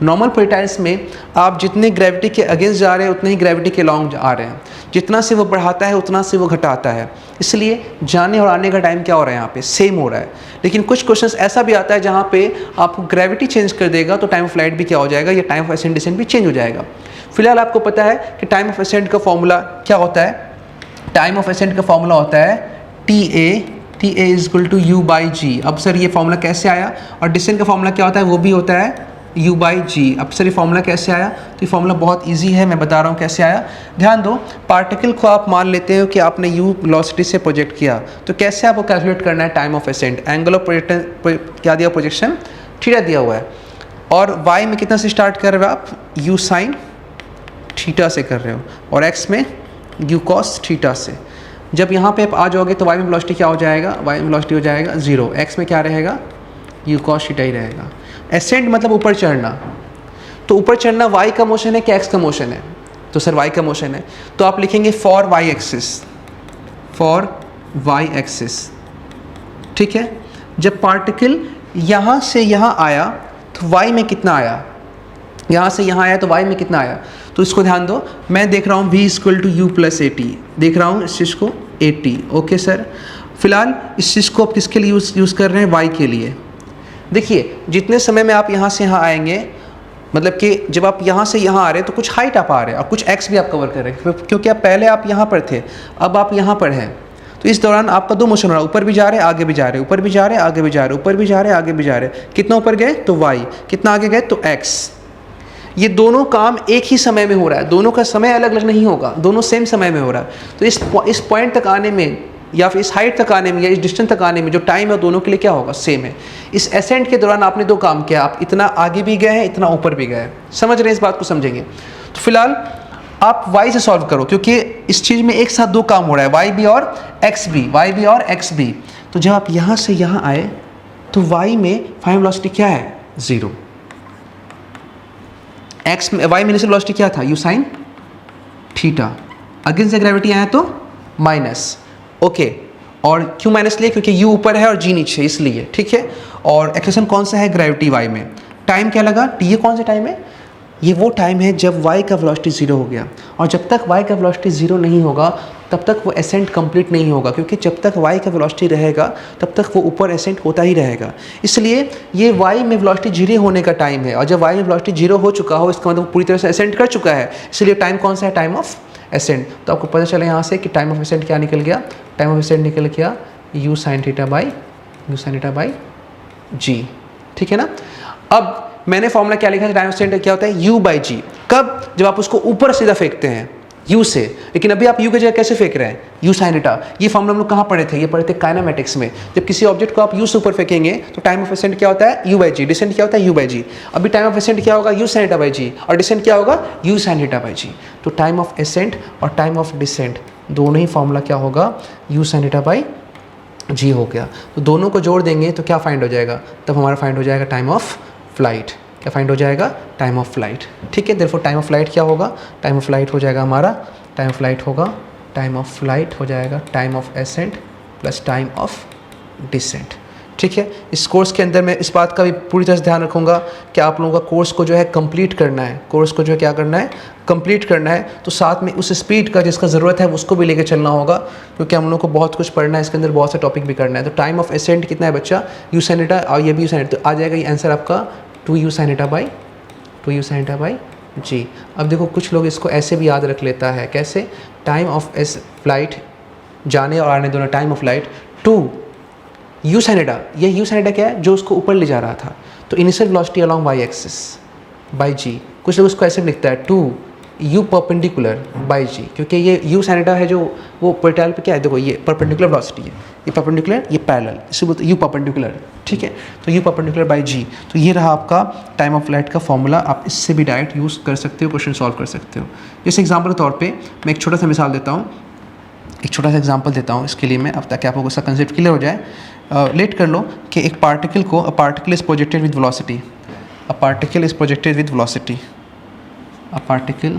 Normal projectiles में आप जितने ग्रेविटी के अगेंस्ट जा रहे हैं उतने ही ग्रेविटी के लॉन्ग आ रहे हैं। जितना से वो बढ़ाता है उतना से वो घटाता है। इसलिए जाने और आने का टाइम क्या हो रहा है यहाँ पे? सेम हो रहा है। लेकिन कुछ क्वेश्चंस ऐसा भी आता है जहाँ पे आपको ग्रेविटी चेंज कर देगा तो टाइम ऑफ फ्लाइट भी क्या हो जाएगा, या टाइम ऑफ एसेंट डिसेंट भी चेंज हो जाएगा। फिलहाल आपको पता है कि टाइम ऑफ एसेंट का फॉर्मूला क्या होता है? टाइम ऑफ एसेंट का फॉर्मूला होता है TA is equal to U by G. अब सर ये फॉर्मूला कैसे आया? और डिसेंट का फॉर्मूला क्या होता है? वो भी होता है U बाई जी। अब सर ये फॉर्मूला कैसे आया? तो ये फॉर्मूला बहुत इजी है, मैं बता रहा हूँ कैसे आया। ध्यान दो, पार्टिकल को आप मान लेते हो कि आपने U वेलोसिटी से प्रोजेक्ट किया, तो कैसे आपको कैलकुलेट करना है time of accent? Angle of क्या दिया? प्रोजेक्शन थीटा दिया हुआ है। और y में कितना से स्टार्ट कर रहे हो आप? U साइन थीटा से कर रहे हो, और x में U कॉस थीटा से। जब यहाँ पे आप आ जाओगे तो y में वेलोसिटी क्या हो जाएगा? y में वेलोसिटी हो जाएगा 0। x में क्या रहेगा? U कॉस थीटा ही रहेगा। एसेंट मतलब ऊपर चढ़ना। तो ऊपर चढ़ना y का मोशन है कि x का मोशन है? तो सर y का मोशन है। तो आप लिखेंगे for y axis, for y axis. ठीक है, जब पार्टिकल यहाँ से यहाँ आया तो y में कितना आया? यहाँ से यहाँ आया तो y में कितना आया? तो इसको ध्यान दो, मैं देख रहा हूँ v equal to u plus a t, देख रहा हूँ इस चीज़ को AT। ओके सर, फिलहाल इस चीज़ को आप किसके लिए यूज़ कर रहे हैं? y के लिए। देखिए, जितने समय में आप यहाँ से यहाँ आएंगे, मतलब कि जब आप यहाँ से यहाँ आ रहे हैं तो कुछ हाइट आप आ रहे हैं और कुछ x भी आप कवर कर रहे हैं, क्योंकि आप पहले आप यहाँ पर थे, अब आप यहाँ पर हैं। तो इस दौरान आपका दो मोशन हो रहा है, ऊपर भी जा रहे हैं, आगे भी जा रहे हैं, ऊपर भी जा रहे हैं, आगे भी जा रहे हैं, ऊपर भी जा रहे हैं, आगे भी जा रहे हैं। कितना ऊपर गए तो y, कितना आगे गए तो x। ये दोनों काम एक ही समय में हो रहा है, दोनों का समय अलग अलग नहीं होगा, दोनों सेम समय में हो रहा है। तो इस पॉइंट तक आने में या फिर इस हाइट तक आने में या इस डिस्टेंस तक आने में जो टाइम है दोनों के लिए क्या होगा? सेम है। इस एसेंट के दौरान आपने दो काम किया, आप इतना आगे भी गए हैं, इतना ऊपर भी गए हैं। समझ रहे हैं? इस बात को समझेंगे। तो फिलहाल आप y से सॉल्व करो, क्योंकि इस चीज़ में एक साथ दो काम हो रहा है, y भी और x भी, y भी और x भी। तो जब आप यहाँ से यहाँ आए तो y में फाइनल वेलोसिटी क्या है? 0। y में इनिशियल वेलोसिटी क्या था? u sine theta. अगेंस्ट से ग्रेविटी आया तो माइनस। ओके, और क्यों माइनस लिए? क्योंकि u ऊपर है और g नीचे, इसलिए। ठीक है, और एक्सेलरेशन कौन सा है? ग्रेविटी y में। टाइम क्या लगा? t। ये कौन सा टाइम है? ये वो टाइम है जब y का वेलोसिटी 0 हो गया। और जब तक y का वेलोसिटी 0 नहीं होगा तब तक वो एसेंट कंप्लीट नहीं होगा, क्योंकि जब तक y का वेलोसिटी रहेगा तब तक वो ऊपर एसेंट होता ही रहेगा। इसलिए ये y में वेलोसिटी 0 होने का टाइम है, और जब y में वेलोसिटी 0 हो चुका हो इसका मतलब पूरी तरह से एसेंट कर चुका है। इसलिए टाइम कौन सा है? Time of accent. तो आपको पता चला यहाँ से कि टाइम ऑफ एसेंट क्या निकल गया? टाइम ऑफ एसेंट निकल गया u sine theta by g। ठीक है ना। अब मैंने फॉर्मूला क्या लिखा था? टाइम ऑफ एसेंट क्या होता है? u बाई जी। कब? जब आप उसको ऊपर सीधा फेंकते हैं u से। लेकिन अभी आप u की जगह कैसे फेंक रहे हैं? u sine theta. ये फॉर्मूला हम लोग कहाँ पढ़े थे? ये पढ़े थे काइनेमेटिक्स में। जब किसी ऑब्जेक्ट को आप u से ऊपर फेंकेंगे तो टाइम ऑफ एसेंट क्या होता है? u by ji. डिसेंट क्या होता है? u बाई जी। अभी टाइम ऑफ एसेंट क्या होगा? u साइन थीटा बाई जी। और डिसेंट क्या होगा? u साइन थीटा बाई जी। तो टाइम ऑफ एसेंट और टाइम ऑफ डिसेंट दोनों ही फॉर्मूला क्या होगा? u साइन थीटा बाई जी हो गया। तो दोनों को जोड़ देंगे तो क्या फाइंड हो जाएगा? तब हमारा फाइंड हो जाएगा टाइम ऑफ फ्लाइट। क्या फाइंड हो जाएगा? Time of flight. ठीक है, देयरफॉर टाइम ऑफ फ्लाइट क्या होगा? टाइम ऑफ फ्लाइट हो जाएगा हमारा, टाइम ऑफ फ्लाइट होगा, टाइम ऑफ फ्लाइट हो जाएगा time of ascent plus time of descent. ठीक है, इस कोर्स के अंदर मैं इस बात का भी पूरी तरह से ध्यान रखूँगा कि आप लोगों का कोर्स को जो है कंप्लीट करना है, कोर्स को जो है क्या करना है? कंप्लीट करना है। तो साथ में उस स्पीड का जिसका ज़रूरत है उसको भी लेके चलना होगा, क्योंकि हम लोग को बहुत कुछ पढ़ना है, इसके अंदर बहुत से टॉपिक भी करना है। तो टाइम ऑफ एसेंट कितना है बच्चा? u साइन थीटा, और ये भी u साइन थीटा। तो आ जाएगा ये आंसर आपका 2u sign theta by G. अब देखो कुछ लोग इसको ऐसे भी याद रख लेता है, कैसे? टाइम ऑफ एस फ्लाइट जाने और आने दोनों, time of light 2 u sine theta. ये u साइन थीटा क्या है? जो उसको ऊपर ले जा रहा था। तो initial velocity along y axis by G. कुछ लोग उसको ऐसे लिखता है 2 u परपेंडिकुलर बाई जी, क्योंकि ये u sin थीटा है जो वो प्रोजेक्टाइल पे क्या है, देखो ये परपेंडिकुलर वेलोसिटी है, ये परपेंडिकुलर ये पैरेलल, इसे बोलते u परपेंडिकुलर, ठीक है। तो u परपेंडिकुलर बाई जी, तो ये रहा आपका टाइम ऑफ फ्लाइट का फॉर्मूला। आप इससे भी डायरेक्ट यूज़ कर सकते हो, क्वेश्चन सॉल्व कर सकते हो। जैसे एग्जाम्पल के तौर पर मैं एक छोटा सा मिसाल देता हूँ, एक छोटा सा एग्जाम्पल देता हूँ इसके लिए मैं, अब ताकि आपको उसका कंसेप्ट क्लियर हो जाए। लेट कर लो कि एक पार्टिकल को, a particle is projected with velocity, a particle is projected with velocity, a particle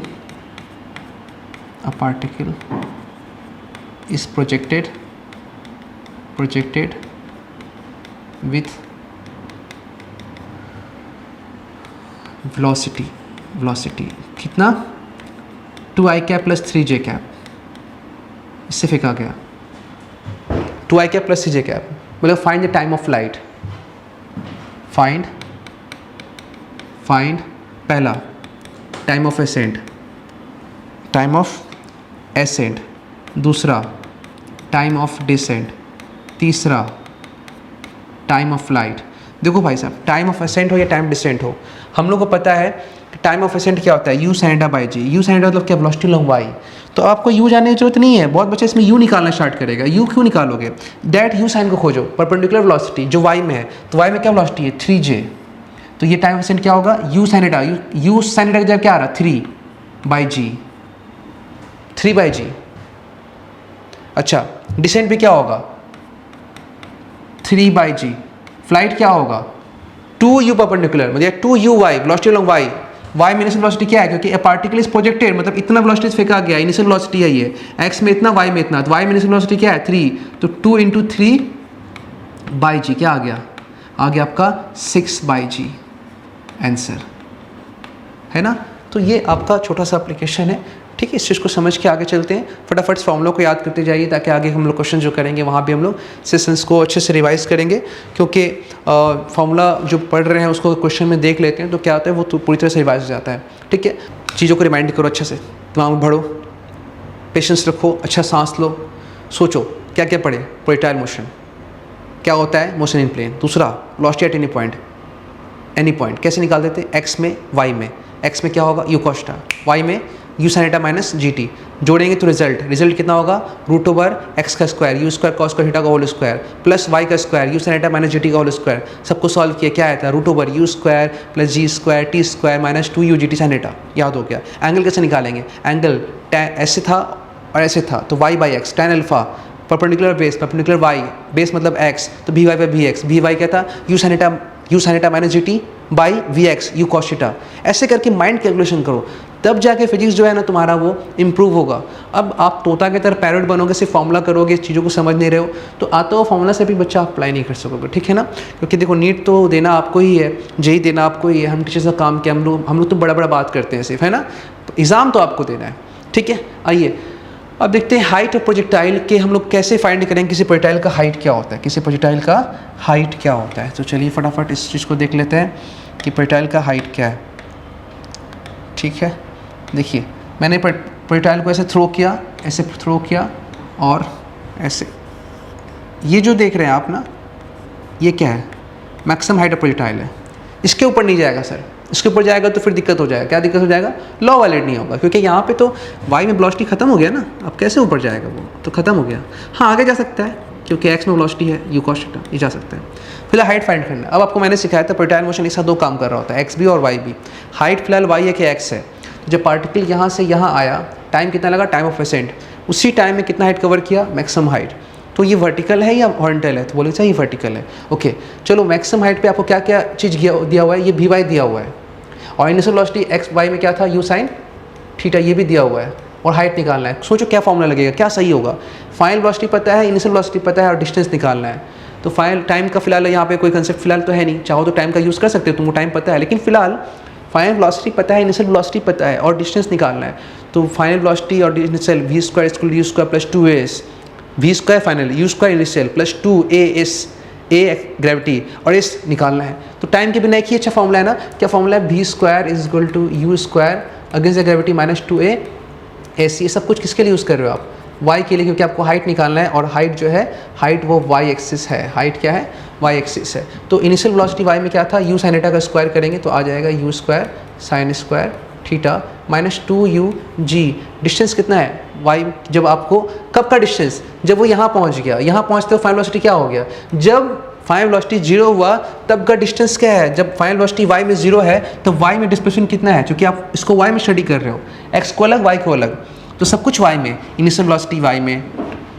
is projected with velocity कितना, 2i cap plus 3j cap, इससे फेंका गया 2i cap plus 3j cap, मतलब find the time of flight, find पहला time of ascent, दूसरा time of descent, तीसरा time of flight. देखो भाई साहब, टाइम ऑफ एसेंट हो या टाइम डिसेंट हो, हम लोग को पता है कि टाइम ऑफ एसेंट क्या होता है, u sin theta by g. u sin theta मतलब क्या, वेलोसिटी लॉन्ग y। तो आपको u जानने की जरूरत नहीं है, बहुत बच्चे इसमें u निकालना स्टार्ट करेगा। u क्यों निकालोगे, दैट u sin को खोजो, परपेंडिकुलर वेलोसिटी जो y में है, तो y में क्या वेलोसिटी है 3j, तो ये टाइम एसेंट क्या होगा, u sin theta, u sin theta की जगह क्या आ रहा, 3 बाई जी। अच्छा, डिसेंट भी क्या होगा 3 बाई जी। फ्लाइट क्या होगा 2u परपेंडिकुलर, मतलब 2u y, velocity long y। y में इनिशियल वेलोसिटी क्या है, क्योंकि ए पार्टिकल इज प्रोजेक्टेड, मतलब इतना वेलोसिटी फेंका गया, इनिशियल वेलोसिटी है ये, x में इतना, y में इतना, तो y में इनिशियल वेलोसिटी क्या है 3, तो 2 इंटू 3 बाई जी, क्या आ गया आपका 6 बाई जी आंसर, है ना। तो ये आपका छोटा सा एप्लीकेशन है, ठीक है। इस चीज़ को समझ के आगे चलते हैं, फटाफट फॉर्मूलों को याद करते जाइए, ताकि आगे हम लोग क्वेश्चन जो करेंगे वहाँ भी हम लोग सेशंस को अच्छे से रिवाइज करेंगे, क्योंकि फार्मूला जो पढ़ रहे हैं उसको क्वेश्चन में देख लेते हैं तो क्या होता है, वो तो पूरी तरह से रिवाइज हो जाता है, ठीक है। चीज़ों को रिमाइंड करो अच्छे से, दिमाग में भरो, पेशेंस रखो, अच्छा सांस लो, सोचो क्या क्या पढ़े। प्रोजेक्टाइल मोशन क्या होता है, मोशन इन प्लेन। दूसरा वेलोसिटी एट एनी पॉइंट कैसे निकाल देते हैं, एक्स में वाई में। एक्स में क्या होगा u cos थीटा, वाई में u sin theta minus gt, जोड़ेंगे तो रिजल्ट कितना होगा, रूट ओवर एक्स का square u square cos theta का होल स्क्वायर प्लस y का square u sin theta minus gt का होल स्क्वायर। सबको सॉल्व किया, क्या आया था, root over u square plus g square t square minus 2u gt sin theta. याद हो गया। एंगल कैसे निकालेंगे, एंगल ऐसे था और ऐसे था, तो y by x, tan alpha, perpendicular base, perpendicular y, base मतलब x, तो भी वाई बाई भी एक्स, भी वाई क्या था, u sin theta minus g t by v x u cos theta. ऐसे करके माइंड कैलकुलेशन करो, तब जाके फिजिक्स जो है ना तुम्हारा वो इम्प्रूव होगा। अब आप तोता की तरह पैरट बनोगे, सिर्फ फॉर्मूला करोगे, चीज़ों को समझ नहीं रहे हो, तो आता हो फॉर्मूला से भी बच्चा अप्लाई नहीं कर सकोगे, ठीक है ना। क्योंकि देखो नीट तो देना आपको ही है, जेई देना आपको ही है, हम टीचर्स का काम किया, हम लोग तो बड़ा बड़ा बात करते हैं सिर्फ, है ना। एग्ज़ाम तो आपको देना है, ठीक है। आइए अब देखते हैं हाइट ऑफ प्रोजेक्टाइल के हम लोग कैसे फाइंड करेंगे, किसी प्रोजेक्टाइल का हाइट क्या होता है, किसी प्रोजेक्टाइल का हाइट क्या होता है। तो चलिए फटाफट इस चीज़ को देख लेते हैं कि प्रोजेक्टाइल का हाइट क्या है, ठीक है। देखिए मैंने प्रोजेक्टाइल को ऐसे थ्रो किया, ऐसे थ्रो किया और ऐसे, ये जो देख रहे हैं आप ना, ये क्या है, मैक्सिमम हाइट ऑफ प्रोजेक्टाइल है। इसके ऊपर नहीं जाएगा सर, इसके ऊपर जाएगा तो फिर दिक्कत हो जाएगा। क्या दिक्कत हो जाएगा, लॉ वैलिड नहीं होगा, क्योंकि यहाँ पे तो वाई में वेलोसिटी खत्म हो गया ना, अब कैसे ऊपर जाएगा, वो तो खत्म हो गया। हाँ आगे जा सकता है, क्योंकि एक्स में वेलोसिटी है यू cos थीटा, ये जा सकता है। फिलहाल हाइट फाइंड करना। अब आपको मैंने सिखाया था प्रोजेक्टाइल मोशन एक साथ दो काम कर रहा होता है, एक्स भी और वाई भी। हाइट फिलहाल वाई है कि एक्स है। जब पार्टिकल यहाँ से यहाँ आया, टाइम कितना लगा, टाइम ऑफ एसेंट, उसी टाइम में कितना हाइट कवर किया, मैक्सिमम हाइट। तो ये वर्टिकल है या हॉरिजॉन्टल है, तो बोले चाहिए वर्टिकल है। ओके चलो, मैक्सिमम हाइट पे आपको क्या क्या चीज़ दिया हुआ है, ये भी वाई दिया हुआ है, और इनिशियल वेलोसिटी एक्स वाई में क्या था, यू साइन थीटा, ये भी दिया हुआ है, और हाइट निकालना है। सोचो क्या फॉर्मूला लगेगा, क्या सही होगा। फाइनल वेलोसिटी पता है, इनिशियल वेलोसिटी पता है, और डिस्टेंस निकालना है। तो फाइनल टाइम का फिलहाल यहाँ पे कोई कंसेप्ट फिलहाल तो है नहीं, चाहो तो टाइम का यूज़ कर सकते हो, तुमको टाइम पता है, लेकिन फिलहाल फाइनल वेलोसिटी पता है, इनिशियल वेलोसिटी पता है, और डिस्टेंस निकालना है। तो फाइनल वेलोसिटी और initial v square equal u square plus 2as, v square final, u square initial plus 2as, a gravity और एस निकालना है। तो टाइम के बिना एक ही अच्छा फॉर्मूला है ना, क्या फॉर्मूला है, v square is equal to u square against the gravity minus 2as। ये सब कुछ किसके लिए यूज़ कर रहे हो आप, y के लिए, क्योंकि आपको हाइट निकालना है, और हाइट जो है, हाइट वो y एक्सिस है, हाइट क्या है, y एक्सिस है। तो इनिशियल वेलोसिटी y में क्या था, u sin थीटा का स्क्वायर करेंगे तो आ जाएगा u square sine square theta minus 2u g। Distance कितना है y, जब आपको कब का डिस्टेंस, जब वो यहाँ पहुँच गया, यहाँ पहुँचते हो फाइनल वेलोसिटी क्या हो गया, जब फाइनल वेलोसिटी 0 हुआ तब का डिस्टेंस क्या है, जब फाइनल वेलोसिटी y में 0 है तो y में डिस्प्लेसमेंट कितना है, क्योंकि आप इसको y में स्टडी कर रहे हो, x को अलग y को अलग, तो सब कुछ y में, इनिशियल वेलोसिटी y में,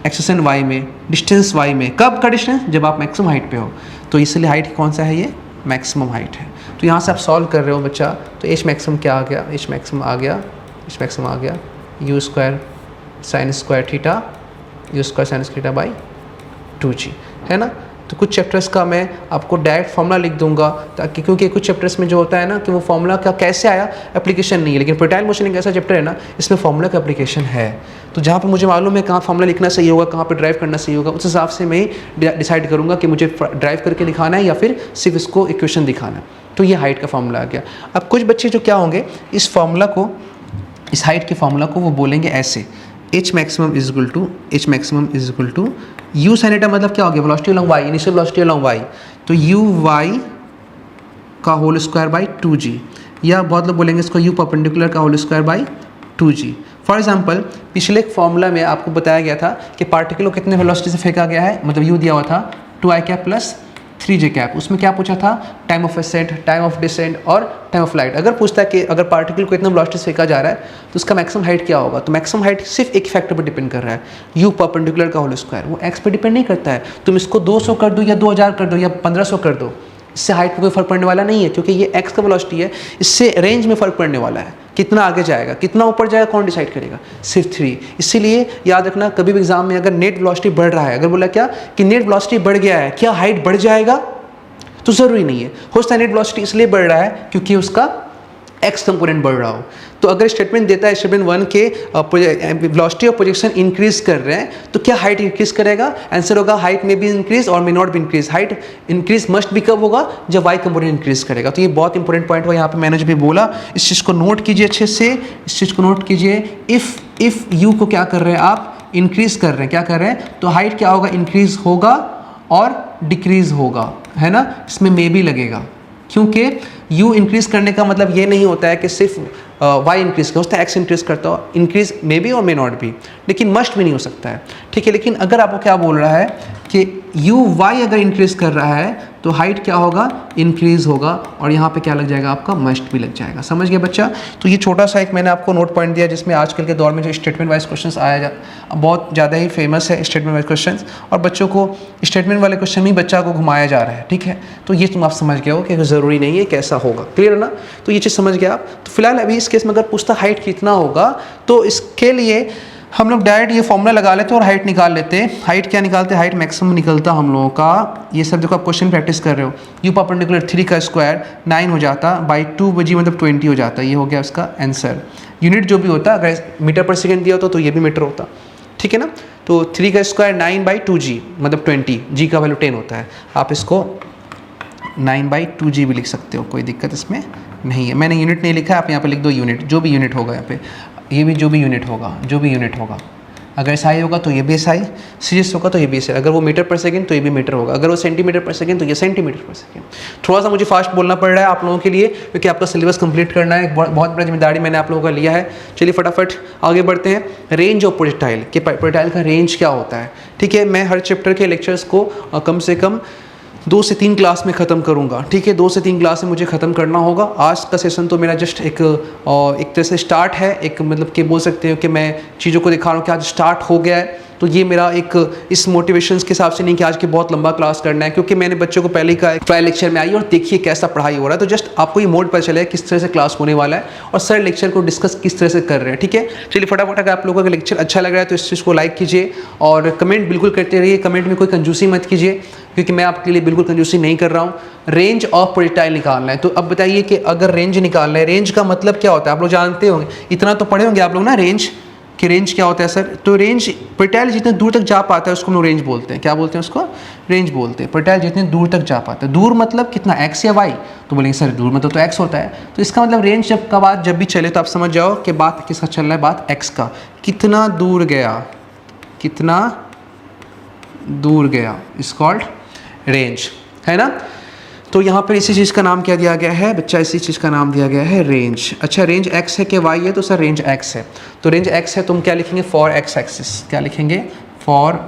एक्सेलेरेशन y में, डिस्टेंस y में, कब का डिस्टेंस, जब आप मैक्सिमम हाइट पे हो, तो इसलिए हाइट कौन सा है, ये मैक्सिमम हाइट है। तो यहाँ से आप सॉल्व कर रहे हो बच्चा, तो एच मैक्सिमम क्या आ गया, एच मैक्सिमम आ गया, एच मैक्सिमम आ गया u square sine square theta, you square sine square theta by 2g, है ना। तो कुछ चैप्टर्स का मैं आपको डायरेक्ट फॉर्मूला लिख दूंगा, ताकि क्योंकि कुछ चैप्टर्स में जो होता है ना कि वो फॉर्मूला का कैसे आया एप्लीकेशन नहीं है, लेकिन प्रोटाइल मोशन एक ऐसा चैप्टर है ना इसमें फॉर्मूला का एप्लीकेशन है। तो जहाँ पे मुझे मालूम है कहाँ फॉर्मूला लिखना सही होगा, कहाँ पे ड्राइव करना सही होगा, उस हिसाब से मैं डिसाइड करूँगा कि मुझे ड्राइव करके दिखाना है या फिर सिर्फ इसको इक्वेशन दिखाना है। तो ये हाइट का फॉर्मूला आ गया। अब कुछ बच्चे जो क्या होंगे, इस फॉर्मूला को, इस हाइट के फॉर्मूला को वो बोलेंगे ऐसे, h maximum is equal to, h maximum is equal to u sine theta, मतलब क्या हो गया, velocity along y, initial velocity along y, तो यू वाई का होल स्क्वायर बाई 2g, या बहुत लोग बोलेंगे इसको यू परपेंडिकुलर का whole square by 2g। For example पिछले एक फॉर्मूला में आपको बताया गया था कि पार्टिकल को कितने वेलोसिटी से फेंका गया है, मतलब यू दिया हुआ था 2i cap plus 3j cap, उसमें क्या पूछा था, time of ascent, time of descent और टाइम ऑफ फ्लाइट। अगर पूछता है कि अगर पार्टिकल को इतना वेलोसिटी से फेंका जा रहा है तो उसका मैक्सिमम हाइट क्या होगा, तो मैक्सिमम हाइट सिर्फ एक फैक्टर पर डिपेंड कर रहा है, यू परपेंडिकुलर का होल स्क्वायर, वो एक्स पे डिपेंड नहीं करता है। तुम इसको 200 कर दो या 2000 कर दो या 1500 कर दो, इससे हाइट में कोई फर्क पड़ने वाला नहीं है, क्योंकि ये एक्स का वेलोसिटी है, इससे रेंज में फर्क पड़ने वाला है, कितना आगे जाएगा, कितना ऊपर जाएगा, कौन डिसाइड करेगा, सिर्फ 3। इसीलिए याद रखना, कभी भी एग्जाम में अगर नेट वेलोसिटी बढ़ रहा है, अगर बोला क्या कि नेट वेलोसिटी बढ़ गया है, क्या हाइट बढ़ जाएगा, तो ज़रूरी नहीं है, हो सकता है नेट वेलोसिटी इसलिए बढ़ रहा है क्योंकि उसका एक्स कंपोनेंट बढ़ रहा हो। तो अगर स्टेटमेंट देता है स्टेटमेंट 1 के वेलोसिटी ऑफ प्रोजेक्शन इंक्रीज कर रहे हैं, तो क्या हाइट इंक्रीज करेगा, आंसर होगा हाइट में भी इंक्रीज और मे नॉट भी इंक्रीज। हाइट इंक्रीज मस्ट भी कब होगा, जब वाई कंपोनेंट इंक्रीज करेगा। तो ये बहुत इंपॉर्टेंट पॉइंट हुआ, यहाँ पे मैंने जो भी बोला इस चीज़ को नोट कीजिए अच्छे से, इस चीज़ को नोट कीजिए। इफ़ यू को क्या कर रहे हैं आप, इंक्रीज कर रहे हैं, क्या कर रहे हैं, तो हाइट क्या होगा, इंक्रीज होगा और डिक्रीज होगा, है ना, इसमें मे भी लगेगा, क्योंकि यू इंक्रीज करने का मतलब ये नहीं होता है कि सिर्फ वाई इंक्रीज कर, होता है एक्स इंक्रीज करता हो, इंक्रीज मे बी और मे नॉट भी, लेकिन मस्ट भी नहीं हो सकता है, ठीक है। लेकिन अगर आपको क्या बोल रहा है कि यू वाई अगर इंक्रीज कर रहा है तो हाइट क्या होगा, इंक्रीज होगा, और यहाँ पे क्या लग जाएगा आपका, मस्ट भी लग जाएगा। समझ गया बच्चा। तो ये छोटा सा एक मैंने आपको नोट पॉइंट दिया, जिसमें आजकल के दौर में जो स्टेटमेंट वाइज क्वेश्चंस आया बहुत ज़्यादा ही फेमस है स्टेटमेंट वाइज क्वेश्चंस, और बच्चों को स्टेटमेंट वाले क्वेश्चन में बच्चा को घुमाया जा रहा है, ठीक है। तो ये तुम आप समझ गए हो कि ज़रूरी नहीं है कैसा होगा, क्लियर है ना। तो ये चीज़ समझ गया आप। तो फिलहाल अभी इस केस में अगर पूछता हाइट कितना होगा, तो इसके लिए हम लोग डायरेक्ट ये फॉर्मूला लगा लेते हैं और हाइट निकाल लेते हैं। हाइट क्या निकालते हैं, हाइट मैक्सिमम निकलता हम लोगों का, ये सब देखो आप क्वेश्चन प्रैक्टिस कर रहे हो, यू परपेंडिकुलर 3 का स्क्वायर 9 हो जाता, बाई 2g मतलब 20 हो जाता, ये हो गया उसका आंसर। यूनिट जो भी होता, अगर मीटर पर सेकेंड दिया होता तो ये भी मीटर होता, ठीक है ना। तो 3 का स्क्वायर 9 बाई 2g मतलब 20, g का वैल्यू 10 होता है, आप इसको 9 बाई 2g भी लिख सकते हो, कोई दिक्कत इसमें नहीं है। मैंने यूनिट नहीं लिखा है, आप यहाँ पे लिख दो यूनिट, जो भी यूनिट होगा यहाँ पे, ये भी जो भी यूनिट होगा, जो भी यूनिट होगा, अगर एसआई होगा तो ये भी एसआई, सीजीएस होगा तो ये भी एसआई, अगर वो मीटर पर सेकंड तो ये भी मीटर होगा, अगर वो सेंटीमीटर पर सेकंड तो ये सेंटीमीटर पर सेकंड। थोड़ा सा मुझे फास्ट बोलना पड़ रहा है आप लोगों के लिए, क्योंकि आपका सिलेबस कंप्लीट करना है, बहुत बड़ा जिम्मेदारी मैंने आप लोगों का लिया है। चलिए फटाफट आगे बढ़ते हैं। रेंज ऑफ प्रोजेक्टाइल, कि प्रोजेक्टाइल का रेंज क्या होता है, ठीक है। मैं हर चैप्टर के लेक्चर्स को कम से कम 2 से 3 क्लास में ख़त्म करूँगा, ठीक है। 2 से 3 क्लास में मुझे ख़त्म करना होगा। आज का सेशन तो मेरा जस्ट एक तरह से स्टार्ट है, एक मतलब कि बोल सकते हो कि मैं चीज़ों को दिखा रहा हूँ कि आज स्टार्ट हो गया है। तो ये मेरा एक इस मोटिवेशंस के हिसाब से नहीं कि आज के बहुत लंबा क्लास करना है, क्योंकि मैंने बच्चों को पहले ही कहा ट्रायल लेक्चर में आइए और देखिए कैसा पढ़ाई हो रहा है, तो जस्ट आपको ये मोड पता चले किस तरह से क्लास होने वाला है और सर लेक्चर को डिस्कस किस तरह से कर रहे हैं, ठीक है। चलिए फटाफट, अगर आप लोगों का लेक्चर अच्छा लग रहा है तो इस चीज़ को लाइक कीजिए और कमेंट बिल्कुल करते रहिए। कमेंट में कोई कंजूसी मत कीजिए, क्योंकि मैं आपके लिए बिल्कुल कंजूसी नहीं कर रहा हूँ। रेंज ऑफ प्रोजेक्टाइल निकालना है, तो अब बताइए कि अगर रेंज निकालना है, रेंज का मतलब क्या होता है, आप लोग जानते होंगे, इतना तो पढ़े होंगे आप लोग ना रेंज, कि रेंज क्या होता है सर। तो रेंज, प्रोजेक्टाइल जितने दूर तक जा पाता है उसको हम लोग रेंज बोलते हैं, क्या बोलते हैं उसको, रेंज बोलते हैं। प्रोजेक्टाइल जितने दूर तक जा पाता है, दूर मतलब कितना, एक्स या वाई, तो बोलेंगे सर दूर मतलब तो एक्स होता है, तो इसका मतलब रेंज जब का बात जब भी चले तो आप समझ जाओ कि बात किसका चल रहा है, बात एक्स का, कितना दूर गया, कितना दूर गया, इज कॉल्ड रेंज, है ना। तो यहाँ पर इसी चीज़ का नाम क्या दिया गया है बच्चा, इसी चीज़ का नाम दिया गया है रेंज। अच्छा रेंज एक्स है कि वाई है, तो सर रेंज एक्स है। तो रेंज एक्स है, तुम क्या लिखेंगे फॉर एक्स एक्सिस, क्या लिखेंगे for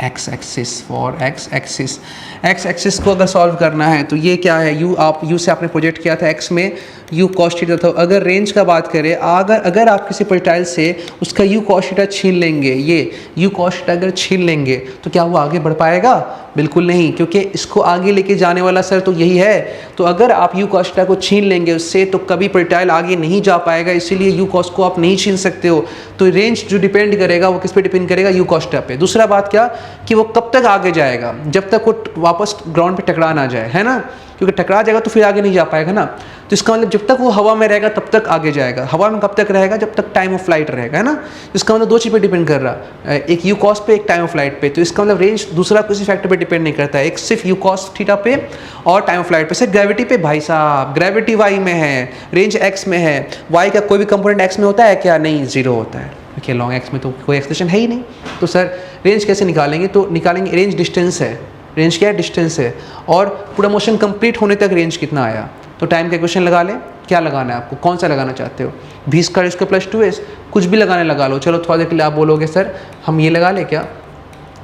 x axis, for x axis. X axis को अगर सॉल्व करना है तो ये क्या है, यू, आप यू से आपने प्रोजेक्ट किया था एक्स में यू कॉस थीटा था। अगर रेंज का बात करें, अगर आप किसी प्रोजेक्टाइल से उसका यू कॉस थीटा छीन लेंगे, ये यू कॉस थीटा अगर छीन लेंगे तो क्या वो आगे बढ़ पाएगा? बिल्कुल नहीं, क्योंकि इसको आगे लेके जाने वाला सर तो यही है। तो अगर आप यू कॉस थीटा को छीन लेंगे उससे तो कभी प्रोजेक्टाइल आगे नहीं जा पाएगा, इसीलिए यू कॉस को आप नहीं छीन सकते हो। तो रेंज जो डिपेंड करेगा वो किस पे डिपेंड करेगा? यू कॉस थीटा पे। दूसरा बात क्या कि वो कब तक आगे जाएगा? जब तक वो वापस ग्राउंड पे टकरा ना जाए, है ना, क्योंकि टकरा जाएगा तो फिर आगे नहीं जा पाएगा ना। तो इसका मतलब जब तक वो हवा में रहेगा तब तक आगे जाएगा। हवा में कब तक रहेगा? जब तक टाइम ऑफ फ्लाइट रहेगा, है ना। इसका मतलब दो चीज़ पे डिपेंड कर रहा है, एक यू कॉस पे, एक टाइम ऑफ फ्लाइट पे। तो इसका मतलब रेंज दूसरा किसी फैक्टर पे डिपेंड नहीं करता है, एक सिर्फ यू कॉस थीटा पे और टाइम ऑफ फ्लाइट पे। सिर्फ ग्रेविटी पे भाई साहब, ग्रेविटी वाई में है, रेंज एक्स में है। वाई का कोई भी कंपोनेंट एक्स में होता है क्या? नहीं, जीरो होता है। ओके, लॉन्ग एक्स में तो कोई एक्सप्रेशन है ही नहीं। तो सर रेंज कैसे निकालेंगे? तो निकालेंगे, रेंज डिस्टेंस है, रेंज क्या है? डिस्टेंस है। और पूरा मोशन कंप्लीट होने तक रेंज कितना आया, तो टाइम का इक्वेशन लगा ले। क्या लगाना है आपको, कौन सा लगाना चाहते हो? v स्क्वायर इसका प्लस 2s, कुछ भी लगाने लगा लो। चलो थोड़ा देर के लिए आप बोलोगे सर हम ये लगा ले क्या,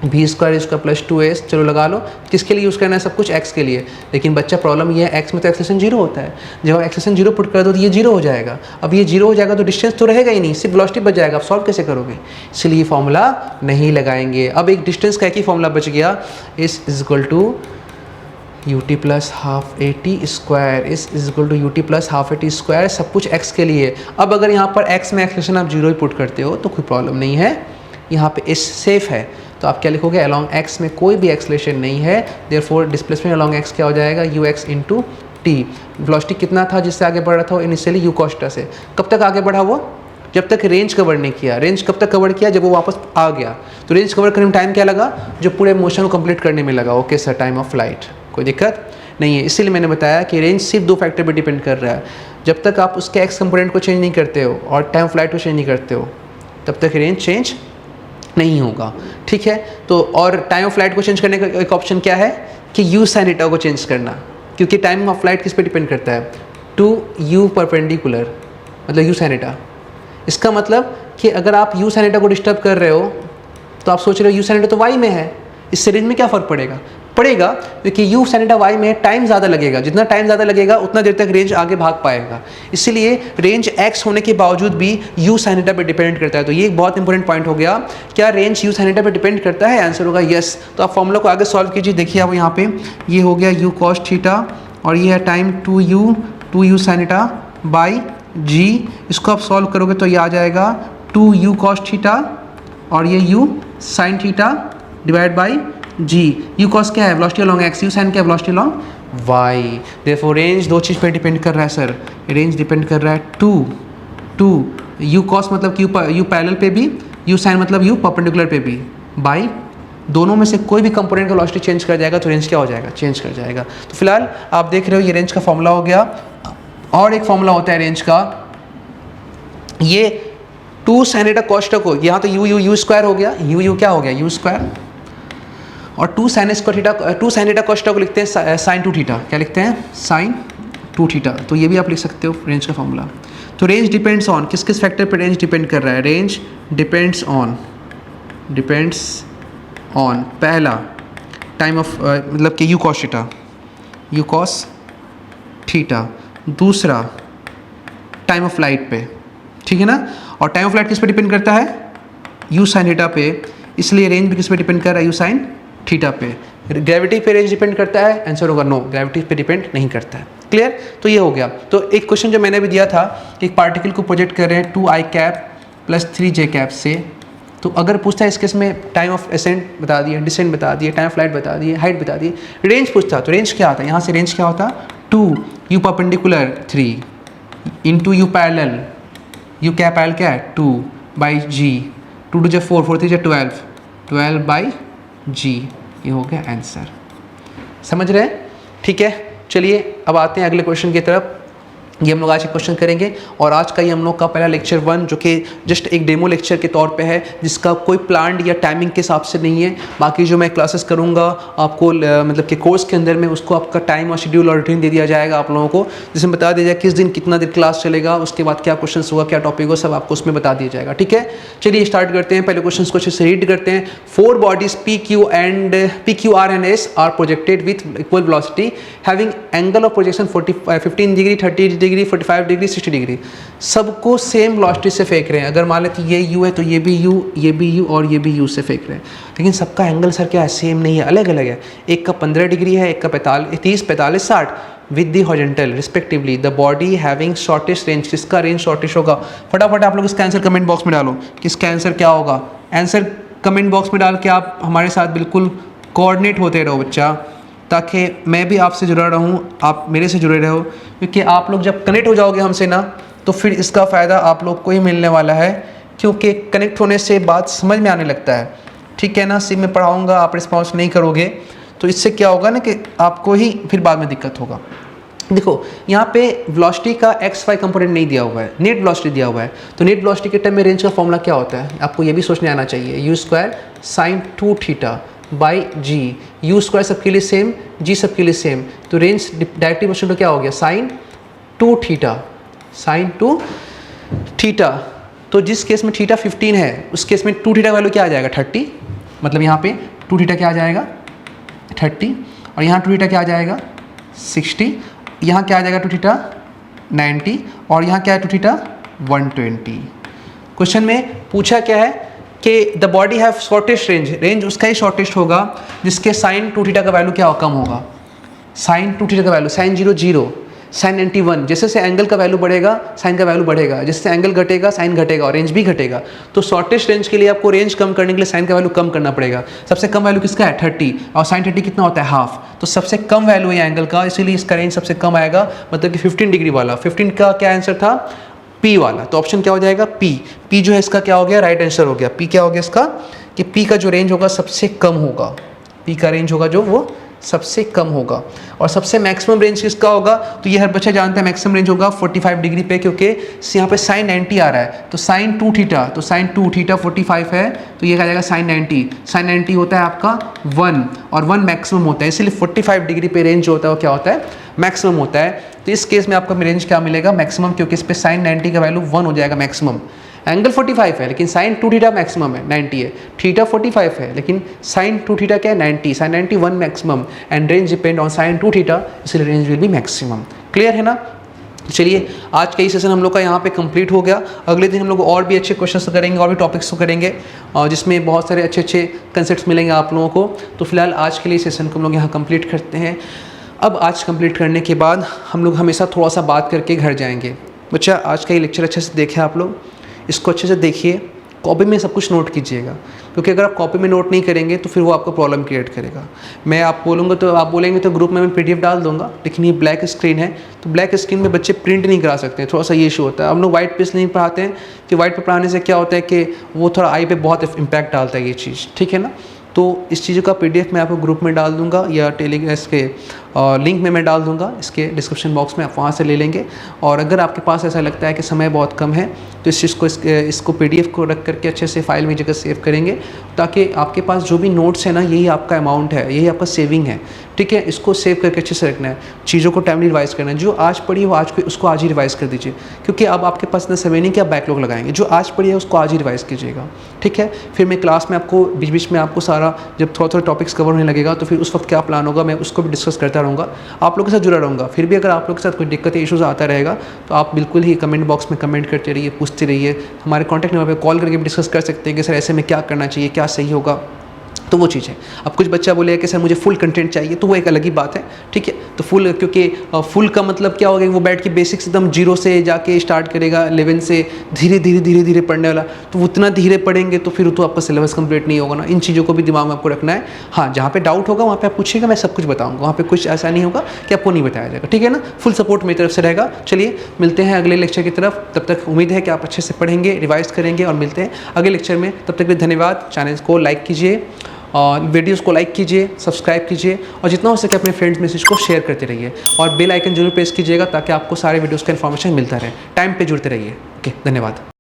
v स्क्वायर इसका प्लस 2s, चलो लगा लो। किसके लिए यूज़ करना है? सब कुछ x के लिए। लेकिन बच्चा प्रॉब्लम ये है, x में तो एक्सेशन जीरो होता है। जब आप एक्सेशन जीरो पुट कर दो तो ये जीरो हो जाएगा। अब ये जीरो हो जाएगा तो डिस्टेंस तो रहेगा ही नहीं, सिर्फ वेलोसिटी बच जाएगा। आप सॉल्व कैसे करोगे? इसलिए फॉर्मूला नहीं लगाएंगे। अब एक डिस्टेंस का एक ही फॉर्मूला बच गया, is equal to ut plus half a t square, is equal to ut plus half a t square, सब कुछ x के लिए। अब अगर यहाँ पर x में एक्सेलेरेशन आप जीरो ही पुट करते हो तो कोई प्रॉब्लम नहीं है, यहाँ पे इस सेफ है। तो आप क्या लिखोगे? अलॉन्ग x में कोई भी एक्सेलेरेशन नहीं है, देयरफॉर डिस्प्लेसमेंट अलॉन्ग x क्या हो जाएगा? ux into T. वेलोसिटी कितना था जिससे आगे बढ़ रहा था? इनिशियली यू कॉस थीटा से। कब तक आगे बढ़ा वो? जब तक रेंज कवर नहीं किया। रेंज कब तक कवर किया? जब वो वापस आ गया। तो रेंज कवर करने में टाइम क्या लगा? जो पूरे मोशन को कंप्लीट करने में लगा। Okay sir, time of flight, कोई दिक्कत नहीं है। इसीलिए मैंने बताया कि रेंज सिर्फ दो फैक्टर पे डिपेंड कर रहा है। जब तक आप उसके एक्स कंपोनेंट को चेंज नहीं करते हो और टाइम फ्लाइट को चेंज नहीं करते हो तब तक रेंज चेंज नहीं होगा, ठीक है। तो और टाइम ऑफ फ्लाइट को चेंज करने का एक ऑप्शन क्या है कि यू साइन थीटा को चेंज करना, क्योंकि टाइम ऑफ फ्लाइट किस पे डिपेंड करता है? टू यू परपेंडिकुलर, मतलब यू साइन थीटा। इसका मतलब कि अगर आप यू साइन थीटा को डिस्टर्ब कर रहे हो तो आप सोच रहे हो यू साइन थीटा तो वाई में है, इससे रेंज में क्या फ़र्क पड़ेगा? पड़ेगा, क्योंकि यू साइन थीटा वाई में टाइम ज़्यादा लगेगा। जितना टाइम ज़्यादा लगेगा उतना देर तक रेंज आगे भाग पाएगा। इसलिए रेंज एक्स होने के बावजूद भी यू साइन थीटा पे डिपेंड करता है। तो ये एक बहुत इंपॉर्टेंट पॉइंट हो गया। क्या रेंज यू साइन थीटा पे डिपेंड करता है? आंसर होगा यस। तो आप फॉर्मूला को आगे सॉल्व कीजिए। देखिए आप यहाँ पे ये हो गया यू कॉस थीटा और ये है time two u sine theta by G. इसको आप सॉल्व करोगे तो ये आ जाएगा टू यू कॉस थीटा और ये u sine theta divide by g. U cos क्या है? Velocity along x. U sine क्या है? Velocity along y. Therefore range दो चीज़ पे डिपेंड कर रहा है सर। रेंज डिपेंड कर रहा है टू यू कॉस मतलब कि यू पैरेलल पे भी, यू साइन मतलब यू परपेंडिकुलर पे भी, बाई दोनों में से कोई भी कंपोनेंट का वेलोसिटी चेंज कर जाएगा तो रेंज क्या हो जाएगा? चेंज कर जाएगा। तो फिलहाल आप देख रहे हो ये रेंज का फॉर्मूला हो गया। और एक फॉर्मूला होता है रेंज का, ये two sine theta cos theta को, यहाँ तो यू स्क्वायर हो गया, यू क्या हो गया? U square. और two sine theta cos theta को लिखते हैं साइन टू थीटा। क्या लिखते हैं? Sine two theta. तो ये भी आप लिख सकते हो रेंज का फॉर्मूला। तो रेंज डिपेंड्स ऑन, किस किस फैक्टर पे रेंज डिपेंड कर रहा है? रेंज डिपेंड्स ऑन पहला टाइम ऑफ मतलब कि यू कॉस थीटा, दूसरा टाइम ऑफ फ्लाइट पे, ठीक है ना। और टाइम ऑफ फ्लाइट किस पे डिपेंड करता है? यू साइन थीटा पे। इसलिए रेंज भी किस पे डिपेंड कर रहा है? यू साइन थीटा पे। ग्रेविटी पे रेंज डिपेंड करता है? आंसर होगा नो, ग्रेविटी पे डिपेंड नहीं करता है। क्लियर? तो ये हो गया। तो एक क्वेश्चन जो मैंने भी दिया था कि एक पार्टिकल को प्रोजेक्ट कर रहे हैं 2i cap plus 3j cap से, तो अगर पूछता है इस केस में टाइम ऑफ असेंट बता दिए, डिसेंट बता दिए, टाइम फ्लाइट बता दिए, हाइट बता दिए, रेंज पूछता तो रेंज क्या आता है? यहाँ से रेंज क्या होता? 2 you perpendicular 3 into you parallel, you क्या पैरेलल क्या है? 2 बाई जी, 2 टू 4, 4 3 12 बाई जी। ये हो गया आंसर। समझ रहे हैं? ठीक है, चलिए अब आते हैं अगले क्वेश्चन की तरफ। ये हम लोग आज एक क्वेश्चन करेंगे और आज का ही हम लोग का पहला लेक्चर 1 जो कि जस्ट एक डेमो लेक्चर के तौर पे है, जिसका कोई प्लान या टाइमिंग के हिसाब से नहीं है। बाकी जो मैं क्लासेस करूँगा आपको मतलब कि कोर्स के अंदर में उसको आपका टाइम और शेड्यूल और रूटीन दे दिया जाएगा आप लोगों को, जिसमें बता दिया जाएगा किस दिन कितना देर क्लास चलेगा, उसके बाद क्या क्वेश्चन होगा, क्या टॉपिक होगा, सब आपको उसमें बता दिया जाएगा। ठीक है, चलिए स्टार्ट करते हैं। पहले क्वेश्चन को अच्छे से रीड करते हैं। 4 bodies PQ, R and S are projected with equal velocity having angle of projection 15 degree, 30 degree, 45 degree, 60 degree. सबको सेम वेलोसिटी से फेंक रहे हैं। अगर मान लेते ये U है तो ये भी U, ये भी U और ये भी U से फेंक रहे हैं, लेकिन सबका एंगल सर क्या है, सेम नहीं है, अलग अलग है। एक का 15 डिग्री है, एक का 30, 45, 60 with the horizontal respectively. The body having shortest range, किसका रेंज शॉर्टेस्ट होगा? फटाफट आप लोग इसका आंसर कमेंट बॉक्स में डालो कि इसका आंसर क्या होगा। आंसर कमेंट बॉक्स में डाल के आप हमारे साथ बिल्कुल कोऑर्डिनेट होते रहो बच्चा, ताकि मैं भी आपसे जुड़ा रहूँ, आप मेरे से जुड़े रहो, क्योंकि आप लोग जब कनेक्ट हो जाओगे हमसे ना, तो फिर इसका फ़ायदा आप लोग को ही मिलने वाला है, क्योंकि कनेक्ट होने से बात समझ में आने लगता है। ठीक है ना, सिर्फ मैं पढ़ाऊँगा, आप रिस्पॉन्स नहीं करोगे तो इससे क्या होगा ना कि आपको ही फिर बाद में दिक्कत होगा। देखो यहाँ पे वेलोसिटी का XY कंपोनेंट नहीं दिया हुआ है, नेट वेलोसिटी दिया हुआ है। तो नेट वेलोसिटी के टर्म में रेंज का फॉर्मूला क्या होता है, आपको ये भी सोचने आना चाहिए। U² sin 2θ by G। U² सबके लिए सेम, G सबके लिए सेम, तो रेंज डायरेक्टली क्वेश्चन तो क्या हो गया, sin 2θ, sin 2θ। तो जिस केस में थीटा 15 है उस केस में 2θ का वैल्यू क्या आ जाएगा, 30। मतलब यहाँ पे 2θ क्या आ जाएगा, 30, और यहाँ 2θ क्या आ जाएगा, 60। यहाँ क्या आ जाएगा 2θ, 90, और यहाँ क्या है 2θ, 120। क्वेश्चन में पूछा क्या है कि the body have shortest range, range उसका ही शॉर्टेस्ट होगा जिसके sin 2θ का वैल्यू क्या कम होगा। sin 2θ का वैल्यू sin 0 0, sin 90 1। जैसे से एंगल का वैल्यू बढ़ेगा साइन का वैल्यू बढ़ेगा, जैसे एंगल घटेगा साइन घटेगा और रेंज भी घटेगा। तो शॉर्टेस्ट रेंज के लिए आपको रेंज कम करने के लिए साइन का वैल्यू कम करना पड़ेगा। सबसे कम वैल्यू किसका है, 30, और sin 30 कितना होता है, हाफ। तो सबसे कम वैल्यू है एंगल का, इसीलिए इसका रेंज सबसे कम आएगा, मतलब कि 15 डिग्री वाला। 15 का क्या आंसर था, P वाला। तो ऑप्शन क्या हो जाएगा, P जो है इसका क्या हो गया, राइट आंसर हो गया। P क्या हो गया इसका, कि P का जो रेंज होगा सबसे कम होगा, P का रेंज होगा जो वो सबसे कम होगा। और सबसे मैक्सिमम रेंज किसका होगा, तो ये हर बच्चा जानता है मैक्सिमम रेंज होगा 45 डिग्री पे, क्योंकि यहाँ पे sin 90 आ रहा है। तो sin 2θ, तो sin 2θ 45 है, तो ये आ जाएगा sin 90। sin 90 होता है आपका 1, और 1 मैक्सिमम होता है, इसलिए 45 डिग्री पे रेंज जो होता है वो क्या होता है, मैक्सिमम होता है। तो इस केस में आपका रेंज क्या मिलेगा, मैक्सिमम, क्योंकि इस पे sin 90 का वैल्यू 1 हो जाएगा मैक्सिमम। एंगल 45 है लेकिन sin 2θ मैक्सिमम है, 90 है। थीटा 45 है लेकिन sin 2θ क्या है, 90। sin 90 1 maximum and range depend on sin 2θ, इसलिए range will be maximum. Clear है ना। चलिए आज का ये सेशन हम लोग का यहाँ पे कंप्लीट हो गया। अगले दिन हम लोग और भी अच्छे क्वेश्चंस करेंगे, और भी टॉपिक्स को करेंगे, और जिसमें बहुत सारे अच्छे अच्छे कंसेप्ट्स मिलेंगे आप लोगों को। तो फिलहाल आज के लिए सेशन को हम लोग यहाँ कंप्लीट करते हैं। अब आज कंप्लीट करने के बाद हम लोग हमेशा थोड़ा सा बात करके घर जाएंगे। बच्चा आज का ये लेक्चर अच्छे से देखें आप लोग, इसको अच्छे से देखिए, कॉपी में सब कुछ नोट कीजिएगा, क्योंकि अगर आप कॉपी में नोट नहीं करेंगे तो फिर वो आपको प्रॉब्लम क्रिएट करेगा। मैं आप बोलूँगा तो आप बोलेंगे तो ग्रुप में मैं PDF डाल दूंगा, लेकिन ये ब्लैक स्क्रीन है, तो ब्लैक स्क्रीन में बच्चे प्रिंट नहीं करा सकते हैं, थोड़ा सा ये इशू होता है। हम लोग वाइट पे इसलिए नहीं पढ़ाते हैं कि वाइट पे पढ़ाने से क्या होता है कि वो थोड़ा आई पे बहुत इम्पैक्ट डालता है ये चीज़, ठीक है ना। तो इस चीज़ का PDF मैं आपको ग्रुप में डाल दूंगा, या टेलीग्राम के लिंक में मैं डाल दूंगा इसके डिस्क्रिप्शन बॉक्स में, आप वहाँ से ले लेंगे। और अगर आपके पास ऐसा लगता है कि समय बहुत कम है तो इस चीज़ को इसको PDF को रख करके अच्छे से फाइल में जगह सेव करेंगे, ताकि आपके पास जो भी नोट्स है ना, यही आपका अमाउंट है, यही आपका सेविंग है, ठीक है। इसको सेव करके अच्छे से रखना है, चीज़ों को टाइमली रिवाइज़ करना है। जो आज पढ़ी वो आज को उसको आज ही रिवाइज़ कर दीजिए, क्योंकि अब आपके पास इतना समय नहीं कि आप बैकलॉग लगाएंगे। जो आज पढ़ी है उसको आज ही रिवाइज़ कीजिएगा, ठीक है। फिर मैं क्लास में आपको बीच बीच में आपको सारा जब थोड़ा थोड़ा टॉपिक्स कवर होने लगेगा तो फिर उस वक्त क्या प्लान होगा मैं उसको भी डिस्कस करता रहूँगा, आप लोगों के साथ जुड़ा रहूँगा। फिर भी अगर आप लोगों के साथ कोई दिक्कत या इशूज़ आता रहेगा तो आप बिल्कुल ही कमेंट बॉक्स में कमेंट करते रहिए, पूछते रहिए। हमारे कॉन्टैक्ट नंबर पर कॉल करके भी डिस्कस कर सकते हैं कि सर ऐसे में क्या करना चाहिए, क्या सही होगा, तो वो चीज़ है। अब कुछ बच्चा बोलेगा कि सर मुझे फुल कंटेंट चाहिए, तो वो एक अलग ही बात है, ठीक है। तो फुल, क्योंकि फुल का मतलब क्या होगा, वो बैठ के बेसिक्स एकदम जीरो से जाके स्टार्ट करेगा, 11 से धीरे धीरे पढ़ने वाला, तो उतना धीरे पढ़ेंगे तो फिर तो आपका सिलेबस कंप्लीट नहीं होगा ना। इन चीज़ों को भी दिमाग में आपको रखना है। हाँ, जहाँ पे डाउट होगा वहाँ पे आप पूछिएगा, मैं सब कुछ बताऊँगा, वहाँ पे कुछ ऐसा नहीं होगा कि आपको नहीं बताया जाएगा, ठीक है ना। फुल सपोर्ट मेरी तरफ से रहेगा। चलिए मिलते हैं अगले लेक्चर की तरफ, तब तक उम्मीद है कि आप अच्छे से पढ़ेंगे, रिवाइज करेंगे, और मिलते हैं अगले लेक्चर में। तब तक के लिए धन्यवाद। चैनल को लाइक कीजिए वीडियोस को लाइक कीजिए, सब्सक्राइब कीजिए और जितना हो सके अपने फ्रेंड्स मैसेज को शेयर करते रहिए और बेल आइकन जरूर प्रेस कीजिएगा ताकि आपको सारे वीडियोस का इन्फॉर्मेशन मिलता रहे। टाइम पे जुड़ते रहिए। ओके, धन्यवाद।